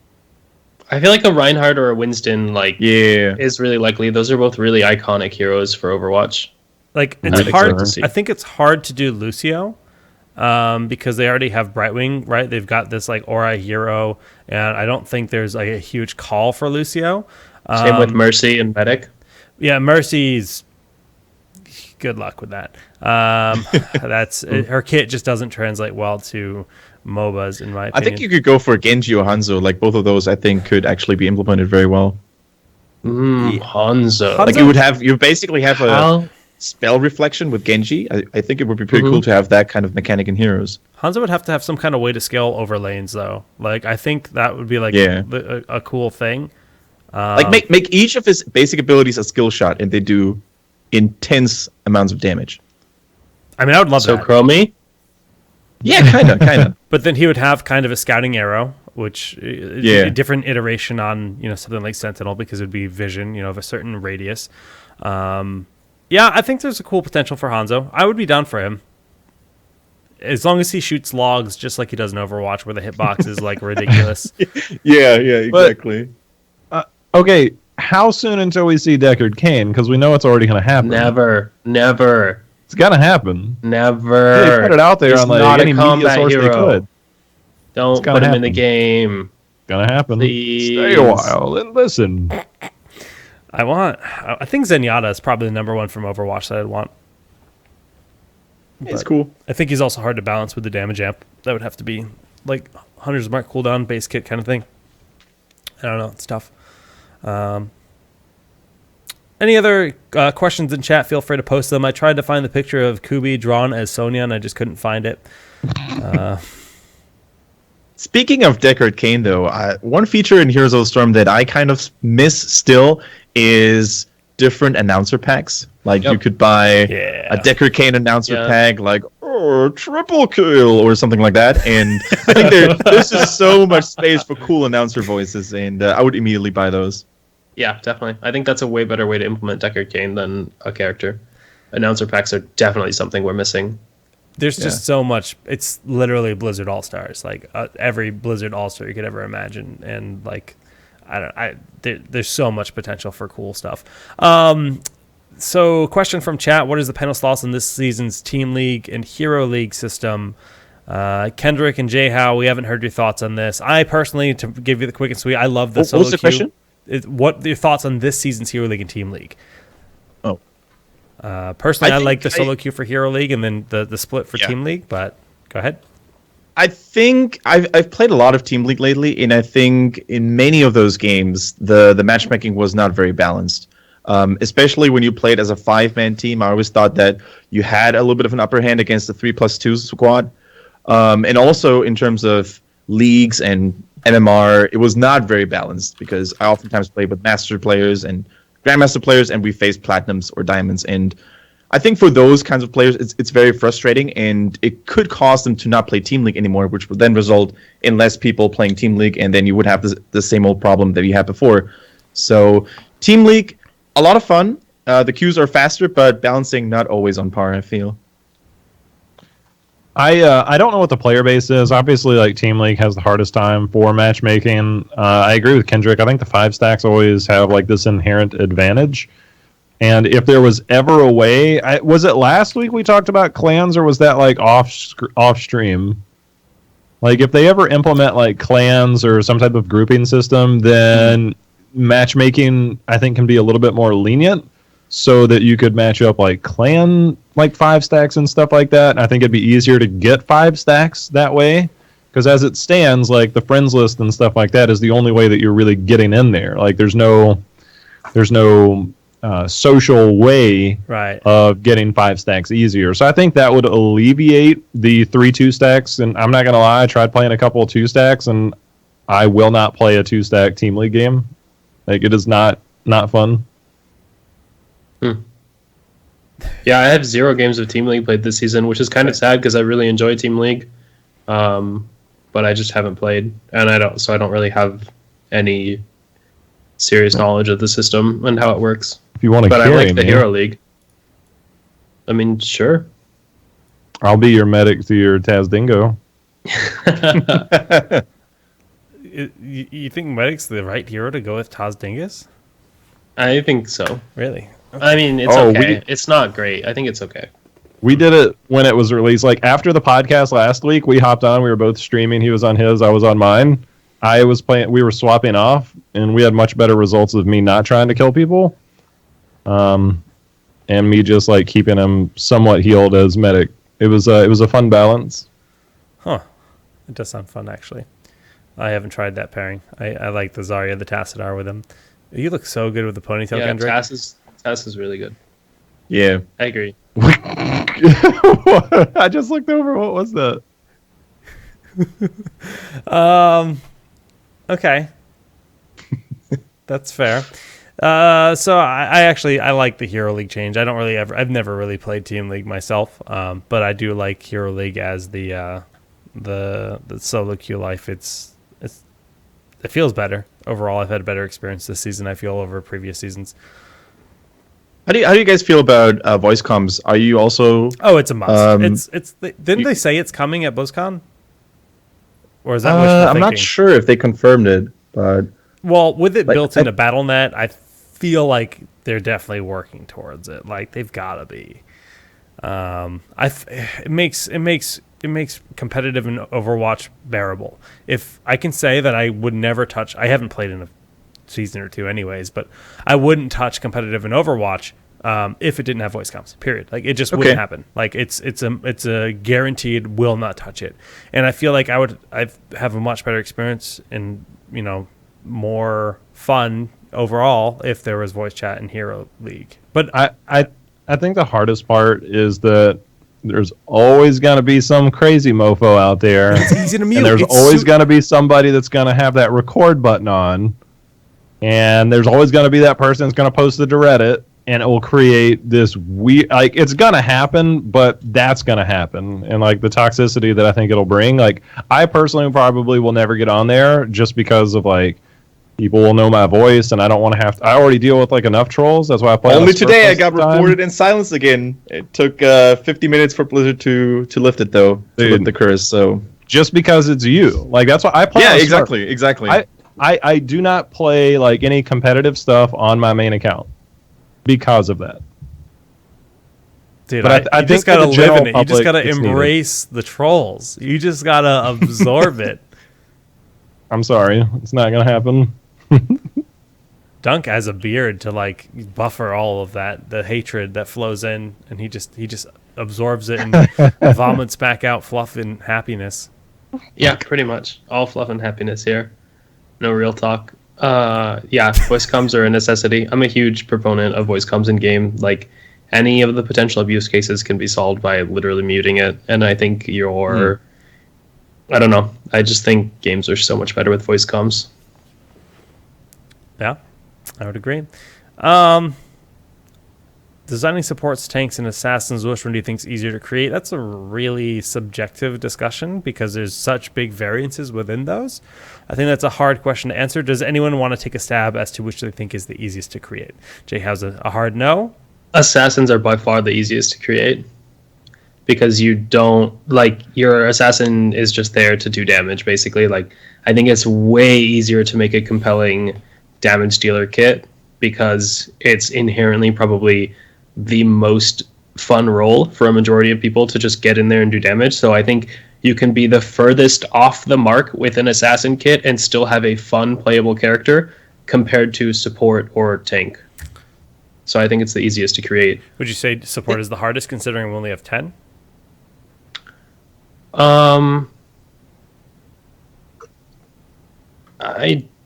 I feel like a Reinhardt or a Winston Yeah. is really likely. Those are both really iconic heroes for Overwatch. Like it's I'd hard. expect to see. I think it's hard to do Lucio, because they already have Brightwing, right? They've got this like Aura hero, and I don't think there's like a huge call for Lucio. Same with Mercy and Medic. Yeah, Mercy's. Good luck with that. That's her kit just doesn't translate well to MOBAs, in my I opinion. think you could go for Genji or Hanzo. Like, both of those, I think, could actually be implemented very well. Hanzo. Like, you basically have a spell reflection with Genji. I think it would be pretty cool to have that kind of mechanic in heroes. Hanzo would have to have some kind of way to scale over lanes, though. Like I think that would be like Yeah. a cool thing. Like, make each of his basic abilities a skill shot, and they do intense amounts of damage. I mean, I would love So that. Chromie? Yeah, kind of. But then he would have kind of a scouting arrow, which Yeah. a different iteration on something like Sentinel, because it would be vision, of a certain radius. Yeah, I think there's a cool potential for Hanzo. I would be down for him, as long as he shoots logs just like he does in Overwatch, where the hitbox is like ridiculous. Yeah, exactly. Okay, how soon until we see Deckard Cain? Because we know it's already going to happen. Never. It's gonna happen. Never. They put it out there He's on like not a any media combat source they hero. could. Don't put him in the game. Gonna happen. Please. Stay a while and listen. I think Zenyatta is probably the number one from Overwatch that I'd want. It's cool. I think he's also hard to balance with the damage amp. That would have to be like Hunter's Mark cooldown, base kit kind of thing. I don't know. It's tough. Any other questions in chat, feel free to post them. I tried to find the picture of Kubi drawn as Sonya, and I just couldn't find it. Speaking of Deckard Cain, though, one feature in Heroes of the Storm that I kind of miss still is different announcer packs. Like, you could buy a Deckard Cain announcer pack, like, triple kill, or something like that. And I think there's just so much space for cool announcer voices, and I would immediately buy those. Yeah, definitely. I think that's a way better way to implement Deckard Cain than a character. Announcer packs are definitely something we're missing. There's just so much. It's literally Blizzard All-Stars, like every Blizzard All-Star you could ever imagine, and like there's so much potential for cool stuff. So, question from chat: what is the penalty loss in this season's Team League and Hero League system? Kendrick and JHow, we haven't heard your thoughts on this. I personally, to give you the quick and sweet, I love the solo What was the question? What are your thoughts on this season's Hero League and Team League? Oh. Personally, I like the solo queue for Hero League and then the split for Team League, but go ahead. I think I've played a lot of Team League lately, and I think in many of those games, the matchmaking was not very balanced. Especially when you played as a 5-man team, I always thought that you had a little bit of an upper hand against the 3+2 squad. And also in terms of leagues and MMR, it was not very balanced because I oftentimes played with master players and grandmaster players, and we faced platinums or diamonds. And I think for those kinds of players, it's very frustrating, and it could cause them to not play Team League anymore, which would then result in less people playing Team League, and then you would have the same old problem that you had before. So Team League, a lot of fun. The queues are faster, but balancing not always on par, I feel. I don't know what the player base is. Obviously, like Team League has the hardest time for matchmaking. I agree with Kendrick. I think the 5 stacks always have like this inherent advantage. And if there was ever a way, was it last week we talked about clans, or was that like off stream? Like if they ever implement like clans or some type of grouping system, then matchmaking I think can be a little bit more lenient, so that you could match up like clan like 5 stacks and stuff like that. And I think it'd be easier to get 5 stacks that way, because as it stands, like the friends list and stuff like that is the only way that you're really getting in there. Like there's no social way of getting 5 stacks easier. So I think that would alleviate the 3 2 stacks. And I'm not gonna lie, I tried playing a couple of 2 stacks, and I will not play a 2 stack Team League game. Like it is not fun. Yeah, I have 0 games of Team League played this season, which is kind of sad because I really enjoy Team League, but I just haven't played, and I don't really have any serious knowledge of the system and how it works. If you want to, but I like the Hero League. I mean, sure. I'll be your medic to your Taz Dingo. You think medic's the right hero to go with Taz Dingus? I think so. Really? I mean, it's okay. It's not great. I think it's okay. We did it when it was released. Like after the podcast last week, we hopped on. We were both streaming. He was on his. I was on mine. I was playing. We were swapping off, and we had much better results of me not trying to kill people, and me just like keeping him somewhat healed as medic. It was a fun balance. Huh. It does sound fun, actually. I haven't tried that pairing. I like the Zarya, the Tassadar with him. You look so good with the ponytail, Kendrick. Tass is really good. Yeah. I agree. I just looked over. What was that? Okay. That's fair. So I like the Hero League change. I've never really played Team League myself, but I do like Hero League as the solo queue life. It feels better overall. I've had a better experience this season, I feel, over previous seasons. How do you guys feel about voice comms? Are you also? Oh, it's a must. Didn't they say it's coming at BlizzCon? Or is that wishful I'm thinking? not sure if they confirmed it, but well, with it built into BattleNet, I feel like they're definitely working towards it. Like they've got to be. It makes competitive in Overwatch bearable. If I can say that I would never touch, I haven't played in a season or two anyways, but I wouldn't touch competitive in Overwatch if it didn't have voice comms. Period. Like it just wouldn't happen. Like it's a guaranteed will not touch it. And I feel like I'd have a much better experience and more fun overall if there was voice chat in Hero League. But I think the hardest part is that there's always going to be some crazy mofo out there. It's easy to mute. And there's always going to be somebody that's going to have that record button on. And there's always going to be that person that's going to post it to Reddit. And it will create this weird... Like, it's going to happen, but that's going to happen. And, like, the toxicity that I think it'll bring. Like, I personally probably will never get on there just because of, like, people will know my voice, and I don't want to have to... I already deal with, like, enough trolls. That's why I play... Only today I got reported in silence again. It took 50 minutes for Blizzard to lift it, though. To lift the curse, so... Just because it's you. Like, that's why I play... Yeah, exactly. I do not play, like, any competitive stuff on my main account because of that. Dude, but I you think just gotta live in it. You just gotta it's embrace the trolls. You just gotta absorb it. I'm sorry, it's not gonna happen. Dunk has a beard to like buffer all of that, the hatred that flows in, and he just absorbs it and vomits back out fluff and happiness. Yeah, pretty much all fluff and happiness here. No real talk. Yeah, voice comms are a necessity. I'm a huge proponent of voice comms in game. Like, any of the potential abuse cases can be solved by literally muting it. And I think I don't know. I just think games are so much better with voice comms. Yeah, I would agree. Designing supports, tanks, and assassins, which one do you think is easier to create? That's a really subjective discussion because there's such big variances within those. I think that's a hard question to answer. Does anyone want to take a stab as to which they think is the easiest to create? JHow's a hard no? Assassins are by far the easiest to create because you don't, like, your assassin is just there to do damage, basically. Like, I think it's way easier to make a compelling damage dealer kit because it's inherently probably the most fun role for a majority of people to just get in there and do damage. So I think you can be the furthest off the mark with an assassin kit and still have a fun playable character compared to support or tank. So I think it's the easiest to create. Would you say support is the hardest considering we only have 10? I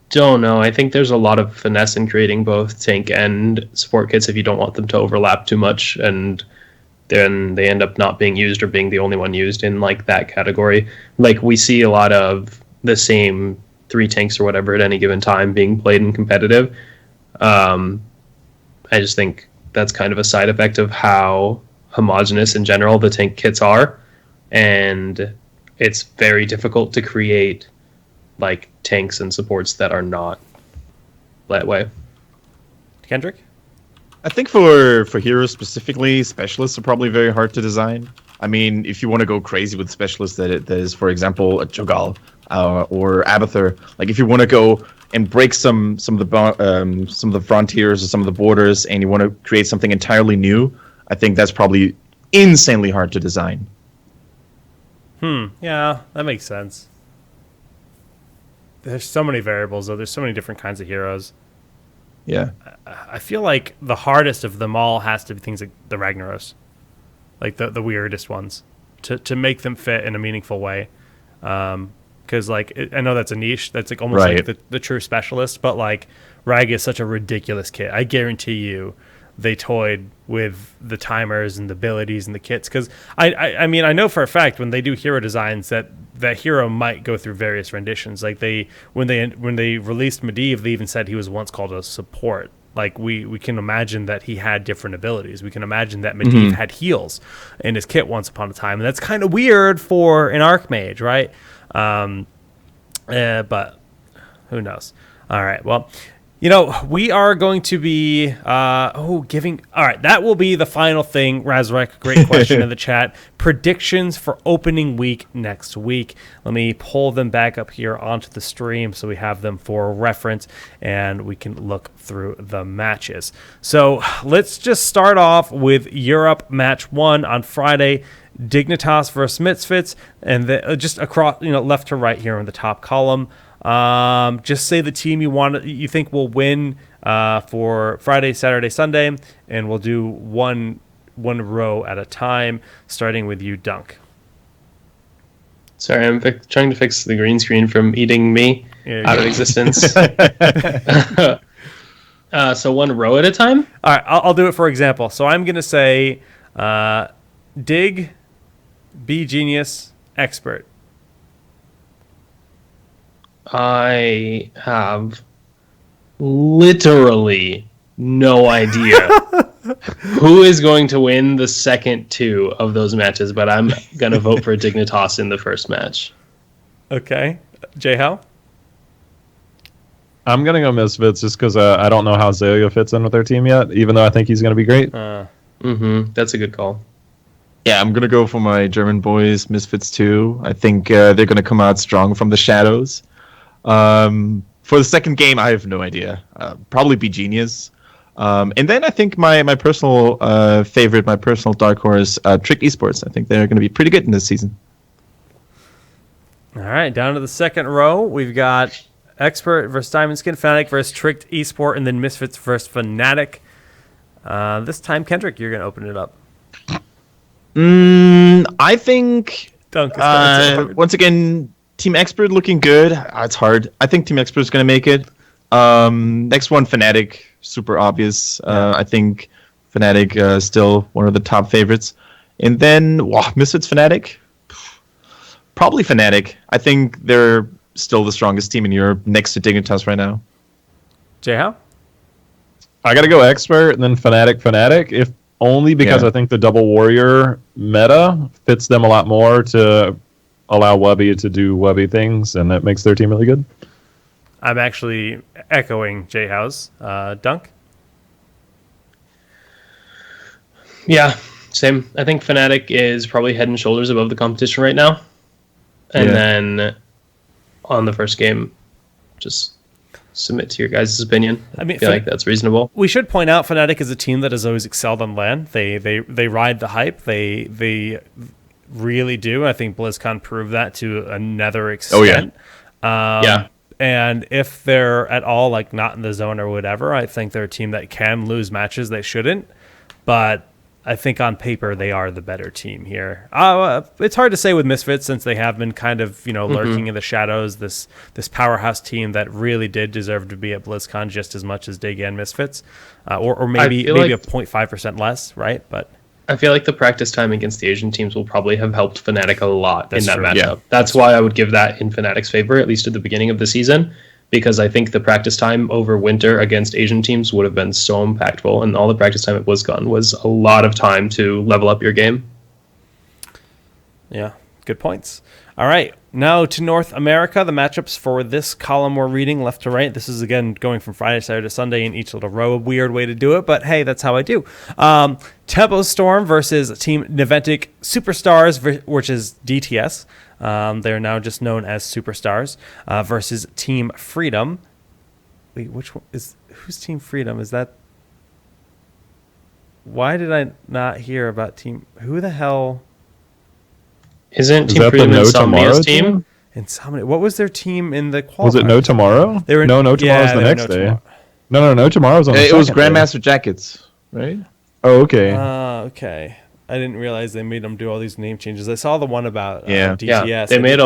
don't know. I think there's a lot of finesse in creating both tank and support kits if you don't want them to overlap too much, and then they end up not being used or being the only one used in like that category. Like, we see a lot of the same 3 tanks or whatever at any given time being played in competitive. I just think that's kind of a side effect of how homogenous in general the tank kits are, and it's very difficult to create like tanks and supports that are not that way. Kendrick? I think for heroes specifically, specialists are probably very hard to design. I mean, if you want to go crazy with specialists, that is, for example, a Cho'Gall or Abathur. Like, if you want to go and break some of the frontiers or some of the borders, and you want to create something entirely new, I think that's probably insanely hard to design. Yeah, that makes sense. There's so many variables, though. There's so many different kinds of heroes. Yeah. I feel like the hardest of them all has to be things like the Ragnaros. Like the weirdest ones. To make them fit in a meaningful way. Because, like, I know that's a niche. That's like almost right. like the true specialist. But, like, Rag is such a ridiculous kit. I guarantee you they toyed with the timers and the abilities and the kits. Because, I mean, I know for a fact when they do hero designs that hero might go through various renditions. Like, when they released Medivh, they even said he was once called a support. Like, we can imagine that he had different abilities. We can imagine that Medivh had heals in his kit once upon a time. And that's kind of weird for an Archmage, right? But who knows? All right, well, We are going to be giving. All right, that will be the final thing. Razorek, great question in the chat. Predictions for opening week next week. Let me pull them back up here onto the stream so we have them for reference and we can look through the matches. So let's just start off with Europe match 1 on Friday. Dignitas versus Misfits, and just across, left to right here in the top column. Just say the team you think will win for Friday, Saturday, Sunday, and we'll do one row at a time, starting with you, Dunk. Sorry, I'm trying to fix the green screen from eating me out of existence. So one row at a time? All right, I'll do it for example. So I'm going to say Dig, Be Genius, Expert. I have literally no idea who is going to win the second 2 of those matches, but I'm going to vote for Dignitas in the first match. Okay. JHow? I'm going to go Misfits just because I don't know how Zalia fits in with their team yet, even though I think he's going to be great. That's a good call. Yeah, I'm going to go for my German boys, Misfits 2. I think they're going to come out strong from the shadows. For the second game, I have no idea. Probably Be Genius. And then I think my personal favorite, my personal dark horse, Trick Esports. I think they're going to be pretty good in this season. All right, down to the second row. We've got Expert versus Diamond Skin, Fnatic versus Tricked Esport, and then Misfits versus Fnatic. This time, Kendrick, you're going to open it up. I think, Dunk is once again, Team Expert looking good. It's hard. I think Team Expert is going to make it. Next one, Fnatic. Super obvious. I think Fnatic is still one of the top favorites. And then, Misfits Fnatic? Probably Fnatic. I think they're still the strongest team in Europe next to Dignitas right now. JHow? I got to go Expert and then Fnatic, if only because I think the Double Warrior meta fits them a lot more to allow Wubby to do Wubby things, and that makes their team really good. I'm actually echoing JHow's. Dunk? Yeah, same. I think Fnatic is probably head and shoulders above the competition right now. And then on the first game, just submit to your guys' opinion. I feel like that's reasonable. We should point out Fnatic is a team that has always excelled on LAN. They ride the hype. They really do. I think BlizzCon proved that to another extent. And if they're at all not in the zone or whatever, I think they're a team that can lose matches they shouldn't. But I think on paper they are the better team here. It's hard to say with Misfits since they have been kind of lurking in the shadows. This powerhouse team that really did deserve to be at BlizzCon just as much as Dig and Misfits, or maybe a 0.5% less, right? But I feel like the practice time against the Asian teams will probably have helped Fnatic a lot in that matchup. Yeah. That's why I would give that in Fnatic's favor, at least at the beginning of the season, because I think the practice time over winter against Asian teams would have been so impactful, and all the practice time at BlizzCon was a lot of time to level up your game. Yeah, good points. All right, now to North America. The matchups for this column we're reading left to right. This is, again, going from Friday, Saturday, Sunday in each little row. A weird way to do it, but hey, that's how I do. Tempo Storm versus Team Niventic Superstars, which is DTS. They're now just known as Superstars, versus Team Freedom. Wait, which one who's Team Freedom? Is that... Why did I not hear about Team... Who the hell... Isn't Team Freedom Insomnia's team? Insomnia. What was their team in the qualifiers? Was it No Tomorrow? No Tomorrow's the next day. No Tomorrow's on the second It was day. Grandmaster Jackets, right? Oh, okay. Okay. I didn't realize they made them do all these name changes. I saw the one about DTS. Yeah, they made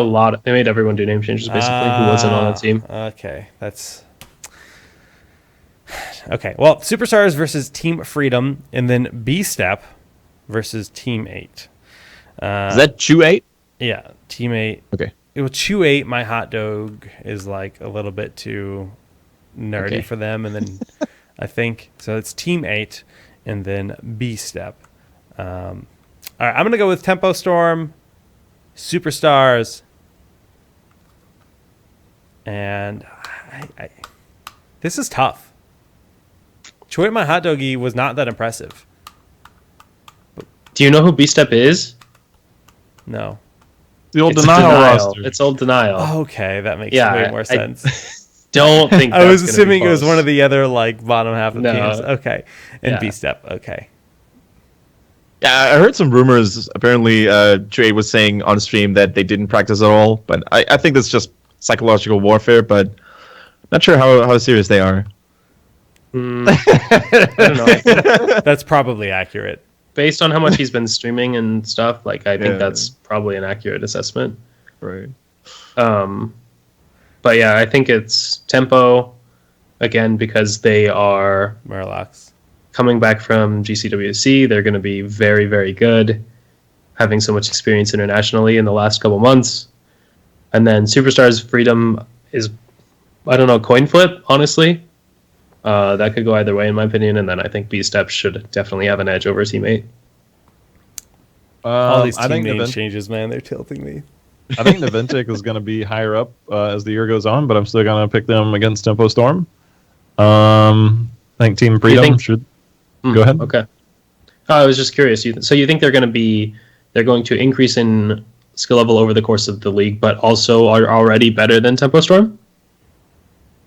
they made everyone do name changes, basically, who wasn't on the team. Okay, that's... Okay, well, Superstars versus Team Freedom, and then B-Step versus Team 8. Is that Chew 8? Yeah, Team 8. Okay. It was Chew 8. My hot dog is a little bit too nerdy for them, and then I think so. It's Team 8, and then B-Step. All right, I'm gonna go with Tempo Storm, Superstars, and This is tough. Chewette My Hot Doggy was not that impressive. Do you know who B-Step is? No. The old It's denial roster. It's old Denial. Okay, that makes Yeah, way more sense. Don't think I was that's gonna be assuming it was close. one of the other like bottom half of No. teams. Okay. And Yeah. B-Step. Okay. Yeah, I heard some rumors. Apparently, Jay was saying on stream that they didn't practice at all. But I think that's just psychological warfare. But not sure how serious they are. I don't know. That's probably accurate. Based on how much he's been streaming and stuff, like I think Yeah. that's probably an accurate assessment. Right. But yeah, I think it's tempo again because they are Murlocs. coming back from GCWC. They're going to be very, very good, having so much experience internationally in the last couple months. And then Superstars Freedom is, I don't know, coin flip, honestly. That could go either way, in my opinion. And then I think B-Step should definitely have an edge over Teammate. All these I team think name changes, man, they're tilting me. I think Naventic is going to be higher up as the year goes on, but I'm still going to pick them against Tempo Storm. I think Team Freedom should go ahead. Okay. I was just curious. So you think they're going to increase in skill level over the course of the league, but also are already better than Tempo Storm?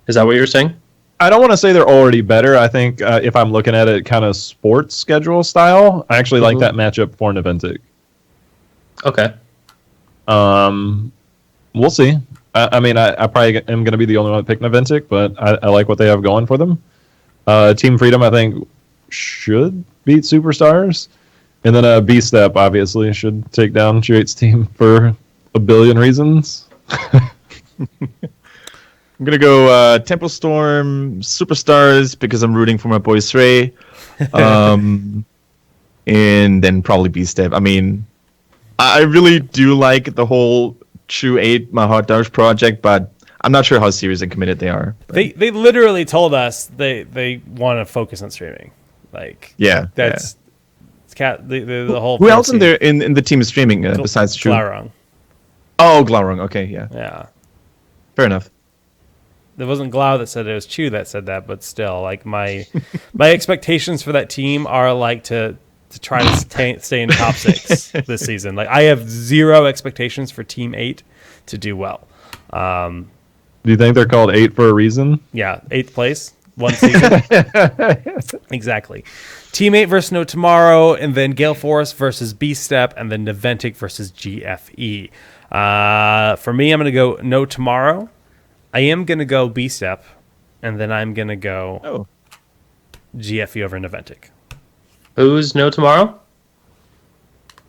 Is that what you're saying? I don't want to say they're already better. I think if I'm looking at it kind of sports schedule style, I actually like that matchup for Naventic. Okay. We'll see. I mean, I probably am going to be the only one to pick Naventic, but I like what they have going for them. Team Freedom, I think, should beat Superstars. And then B-Step, obviously, should take down G8's team for a billion reasons. I'm going to go Tempo Storm, Superstars, because I'm rooting for my boy Srey. And then probably B-Step. I mean, I really do like the whole True 8 My Hot Dogs project, but I'm not sure how serious and committed they are. But They literally told us they want to focus on streaming. Like, yeah, that's the whole. Who else in there in the team is streaming besides True? Glarong. Oh, Glarong. Okay, yeah, Yeah. fair enough. It wasn't Glau that said it, was Chew that said that, but still, like my expectations for that team are like to try to stay in top 6 this season. Like I have zero expectations for Team 8 to do well. Do you think they're called 8 for a reason? Yeah, 8th place, one season. Exactly. Team 8 versus No Tomorrow, and then Gale Force versus B-Step, and then Naventic versus GFE. For me, I'm going to go No Tomorrow. I am going to go B-Step, and then I'm going to go GFE over Naventic. Who's No Tomorrow?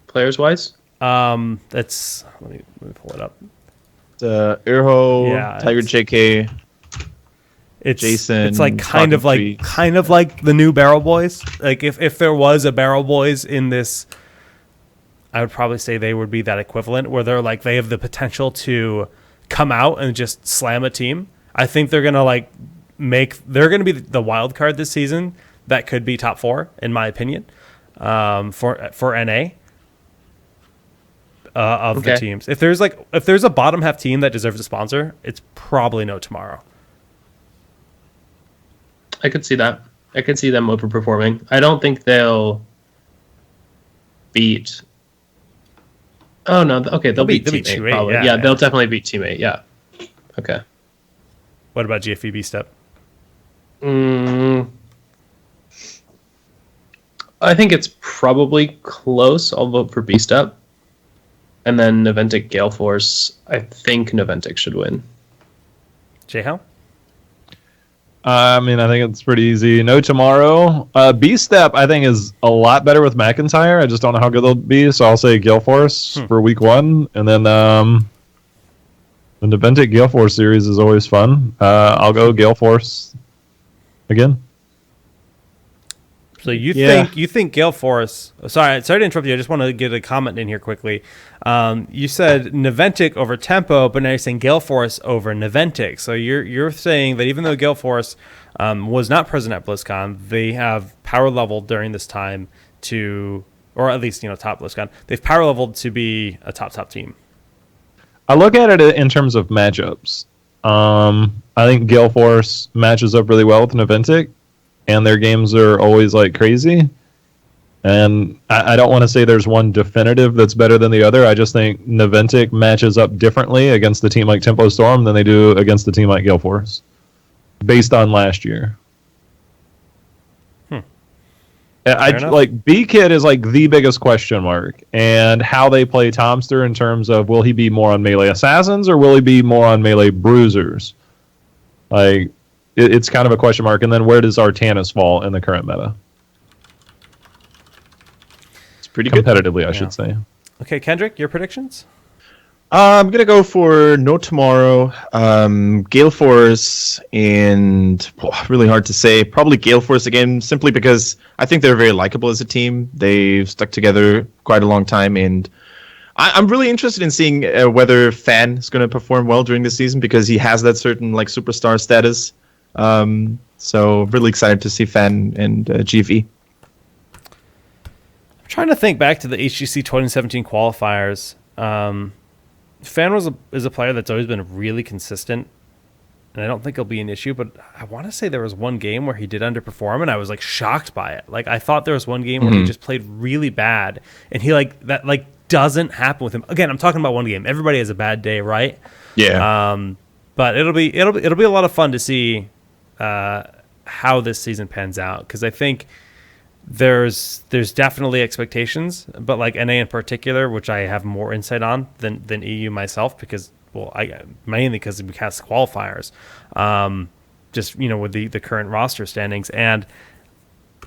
Players wise? That's let me pull it up. Urho, Yeah, Tiger JK, Jason. It's like kind of like the new Barrel Boys. Like if there was a Barrel Boys in this, I would probably say they would be that equivalent where they're like they have the potential to come out and just slam a team. I think they're gonna they're gonna be the wild card this season. That could be top 4 in my opinion for NA of the teams. If there's a bottom half team that deserves a sponsor, it's probably No Tomorrow. I could see that. I could see them overperforming. I don't think they'll beat. Oh no! Okay, they'll beat Team 8 probably. Yeah, they'll definitely beat Team 8. Yeah. Okay. What about GFE B-Step? I think it's probably close. I'll vote for B-Step. And then Naventic Gale Force. I think Naventic should win. JHow? I mean, I think it's pretty easy. No Tomorrow. B-Step, I think, is a lot better with McIntyre. I just don't know how good they'll be, so I'll say Gale Force for week 1. And then the Naventic Gale Force series is always fun. I'll go Gale Force again. So you think Gale Force? Sorry to interrupt you. I just want to get a comment in here quickly. You said Naventic over Tempo, but now you're saying Gale Force over Naventic. So you're saying that even though Gale Force was not present at BlizzCon, they have power leveled during this time to, or at least top BlizzCon, they've power leveled to be a top team. I look at it in terms of matchups. I think Gale Force matches up really well with Naventic, and their games are always like crazy. And I don't want to say there's one definitive that's better than the other. I just think Naventic matches up differently against a team like Tempo Storm than they do against a team like Gale Force, based on last year. Like B-Kid is like the biggest question mark, and how they play Tomster in terms of will he be more on melee assassins or will he be more on melee bruisers? Like it's kind of a question mark. And then where does Artanis fall in the current meta? Pretty competitively, I should say. Okay, Kendrick, your predictions? I'm gonna go for No Tomorrow, Gale Force, and really hard to say. Probably Gale Force again, simply because I think they're very likable as a team. They've stuck together quite a long time, and I'm really interested in seeing whether Fan is going to perform well during the season because he has that certain like superstar status. So really excited to see Fan and GV. Trying to think back to the HGC 2017 qualifiers. Fan is a player that's always been really consistent, and I don't think it'll be an issue, but I want to say there was one game where he did underperform, and I was like shocked by it. Like I thought there was one game where he just played really bad, and he doesn't happen with him. Again, I'm talking about one game. Everybody has a bad day, right? Yeah. But it'll be a lot of fun to see how this season pans out, because I think there's definitely expectations, but like NA in particular, which I have more insight on than EU myself, because mainly because we cast qualifiers, just with the current roster standings, and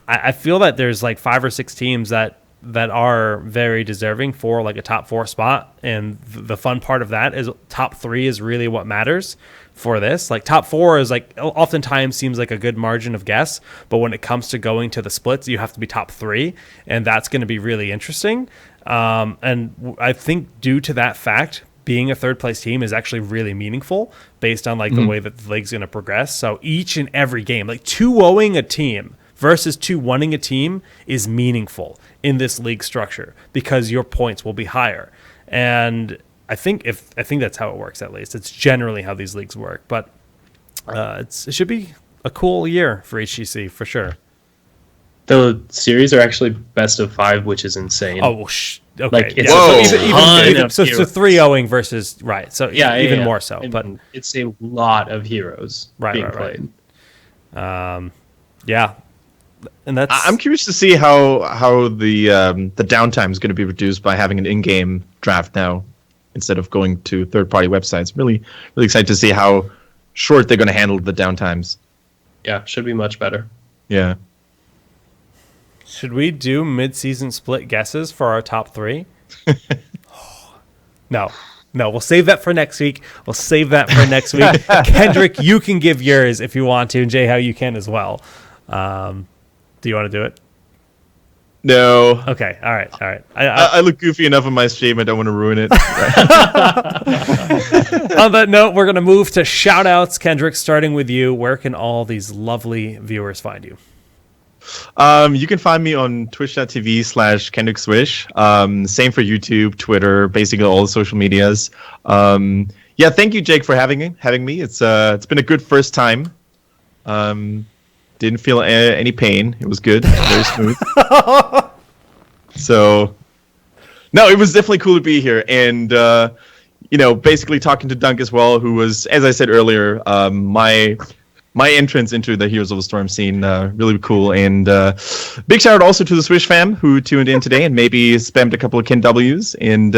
I feel that there's like 5 or 6 teams that are very deserving for like a top 4 spot, and the fun part of that is top 3 is really what matters for this. Like top 4 is like oftentimes seems like a good margin of guess, but when it comes to going to the splits, you have to be top 3, and that's going to be really interesting. And I think due to that fact, being a third place team is actually really meaningful based on like the way that the league's going to progress. So each and every game, like 2-0ing a team versus 2-1ing a team is meaningful in this league structure because your points will be higher. And I think that's how it works. At least it's generally how these leagues work. But it should be a cool year for HGC for sure. The series are actually best of 5, which is insane. Oh, okay. Like it's so 3-0ing versus right. So even more so. I mean, but it's a lot of heroes being played. Yeah. And that's I'm curious to see how the downtime is going to be reduced by having an in-game draft now instead of going to third-party websites. Really excited to see how short they're going to handle the downtimes. Yeah, should be much better. Yeah. Should we do mid-season split guesses for our top 3? No, we'll save that for next week. Kendrick, you can give yours if you want to, and JHow, you can as well. Do you want to do it? No. Okay. All right. I look goofy enough on my stream. I don't want to ruin it. On that note, we're going to move to shout-outs. Kendrick, starting with you. Where can all these lovely viewers find you? You can find me on twitch.tv/KendricSwissh. Same for YouTube, Twitter, basically all the social medias. Yeah, thank you, Jake, for having me. It's been a good first time. Didn't feel any pain. It was good, very smooth. So, no, it was definitely cool to be here, and basically talking to Dunk as well, who was, as I said earlier, my entrance into the Heroes of the Storm scene, really cool. And big shout out also to the Swish fam who tuned in today and maybe spammed a couple of Ken W's. And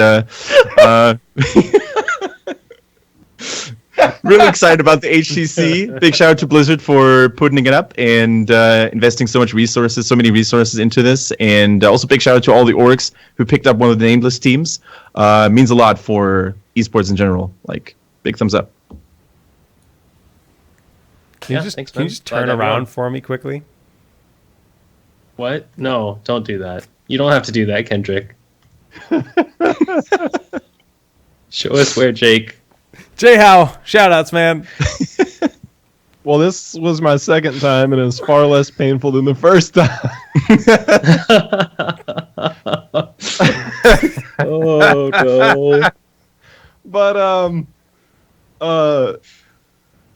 really excited about the HCC. Big shout out to Blizzard for putting it up and investing so many resources into this. And also big shout out to all the orgs who picked up one of the nameless teams. Means a lot for esports in general. Like, big thumbs up. Can you just turn around for me quickly? What? No, don't do that. You don't have to do that, Kendrick. Show us where Jake. JHow, shout-outs, man. Well, this was my second time, and it's far less painful than the first time. Oh, no. But,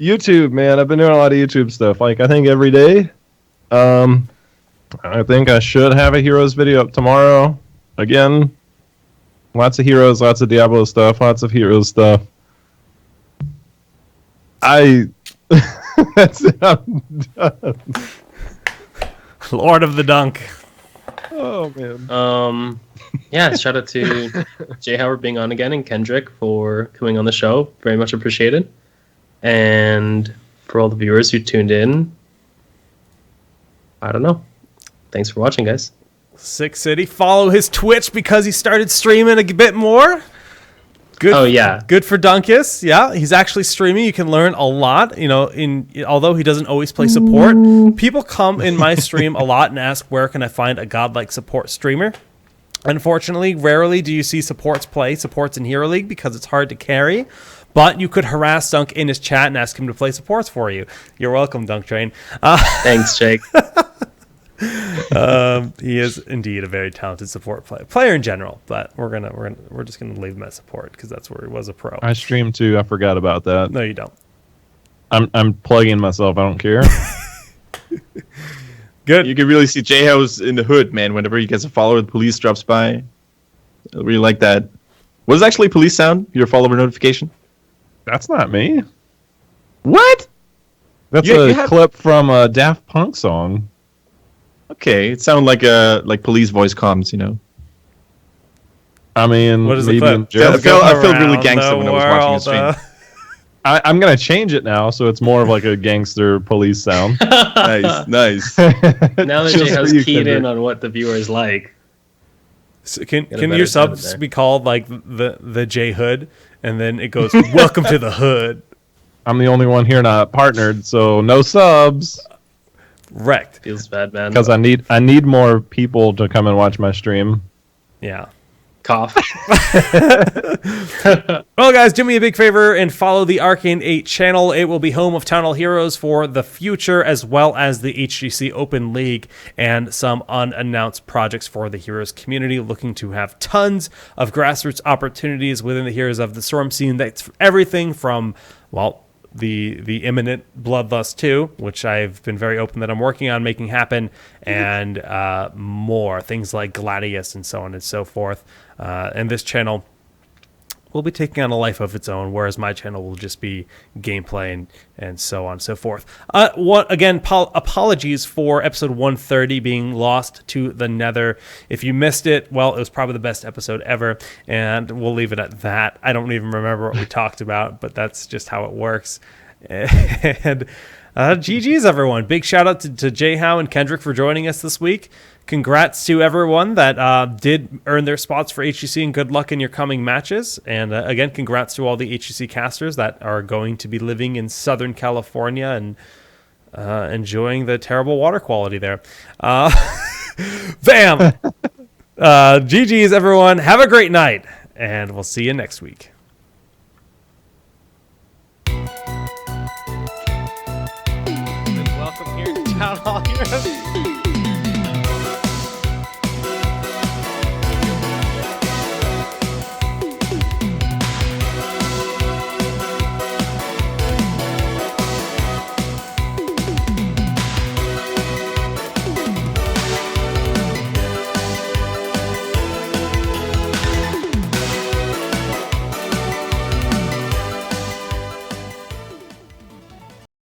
YouTube, man. I've been doing a lot of YouTube stuff. Like, I think every day. I think I should have a Heroes video up tomorrow. Again, lots of Heroes, lots of Diablo stuff, lots of Heroes stuff. That's it. I'm done. Lord of the Dunk. Oh, man. Yeah, shout out to JHow for being on again and Kendrick for coming on the show. Very much appreciated. And for all the viewers who tuned in, I don't know. Thanks for watching, guys. Sick City. Follow his Twitch because he started streaming a bit more. Good. Oh, yeah. Good for Dunkus. Yeah, he's actually streaming. You can learn a lot. You know, although he doesn't always play support, people come in my stream a lot and ask, where can I find a godlike support streamer? Unfortunately, rarely do you see supports in Hero League because it's hard to carry. But you could harass Dunk in his chat and ask him to play supports for you. You're welcome, Dunk Train. Thanks, Jake. He is indeed a very talented support player in general. But we're just gonna leave him at support because that's where he was a pro. I stream too. I forgot about that. No, you don't. I'm plugging myself. I don't care. Good. You can really see JHow's in the hood, man. Whenever he gets a follower, the police drops by. I really like that. What is actually police sound? Your follower notification? That's not me. What? That's a clip from a Daft Punk song. Okay, it sounded like police voice comms, you know. I mean, what is maybe the clip? I felt really gangster when I was watching his stream. I'm gonna change it now, so it's more of like a gangster police sound. Nice. Now that JHow's keyed in on what the viewers like. So can your subs be called like the J Hood, and then it goes, "Welcome to the Hood." I'm the only one here not partnered, so no subs. Wrecked. Feels bad, man. Because I need more people to come and watch my stream. Yeah. Cough. Well, guys, do me a big favor and follow the Arcane 8 channel. It will be home of TownHall Heroes for the future, as well as the HGC Open League and some unannounced projects for the Heroes community, looking to have tons of grassroots opportunities within the Heroes of the Storm scene. That's everything from, well, the imminent Bloodlust 2, which I've been very open that I'm working on making happen, and more things like Gladius and so on and so forth. And this channel will be taking on a life of its own, whereas my channel will just be gameplay and so on and so forth. Apologies for episode 130 being lost to the nether. If you missed it, well, it was probably the best episode ever, and we'll leave it at that. I don't even remember what we talked about, but that's just how it works. And GG's, everyone. Big shout out to JHow and Kendrick for joining us this week. Congrats to everyone that did earn their spots for HGC, and good luck in your coming matches. And again, congrats to all the HGC casters that are going to be living in Southern California and enjoying the terrible water quality there. Bam! GG's, everyone. Have a great night, and we'll see you next week. Welcome here to TownHall Heroes.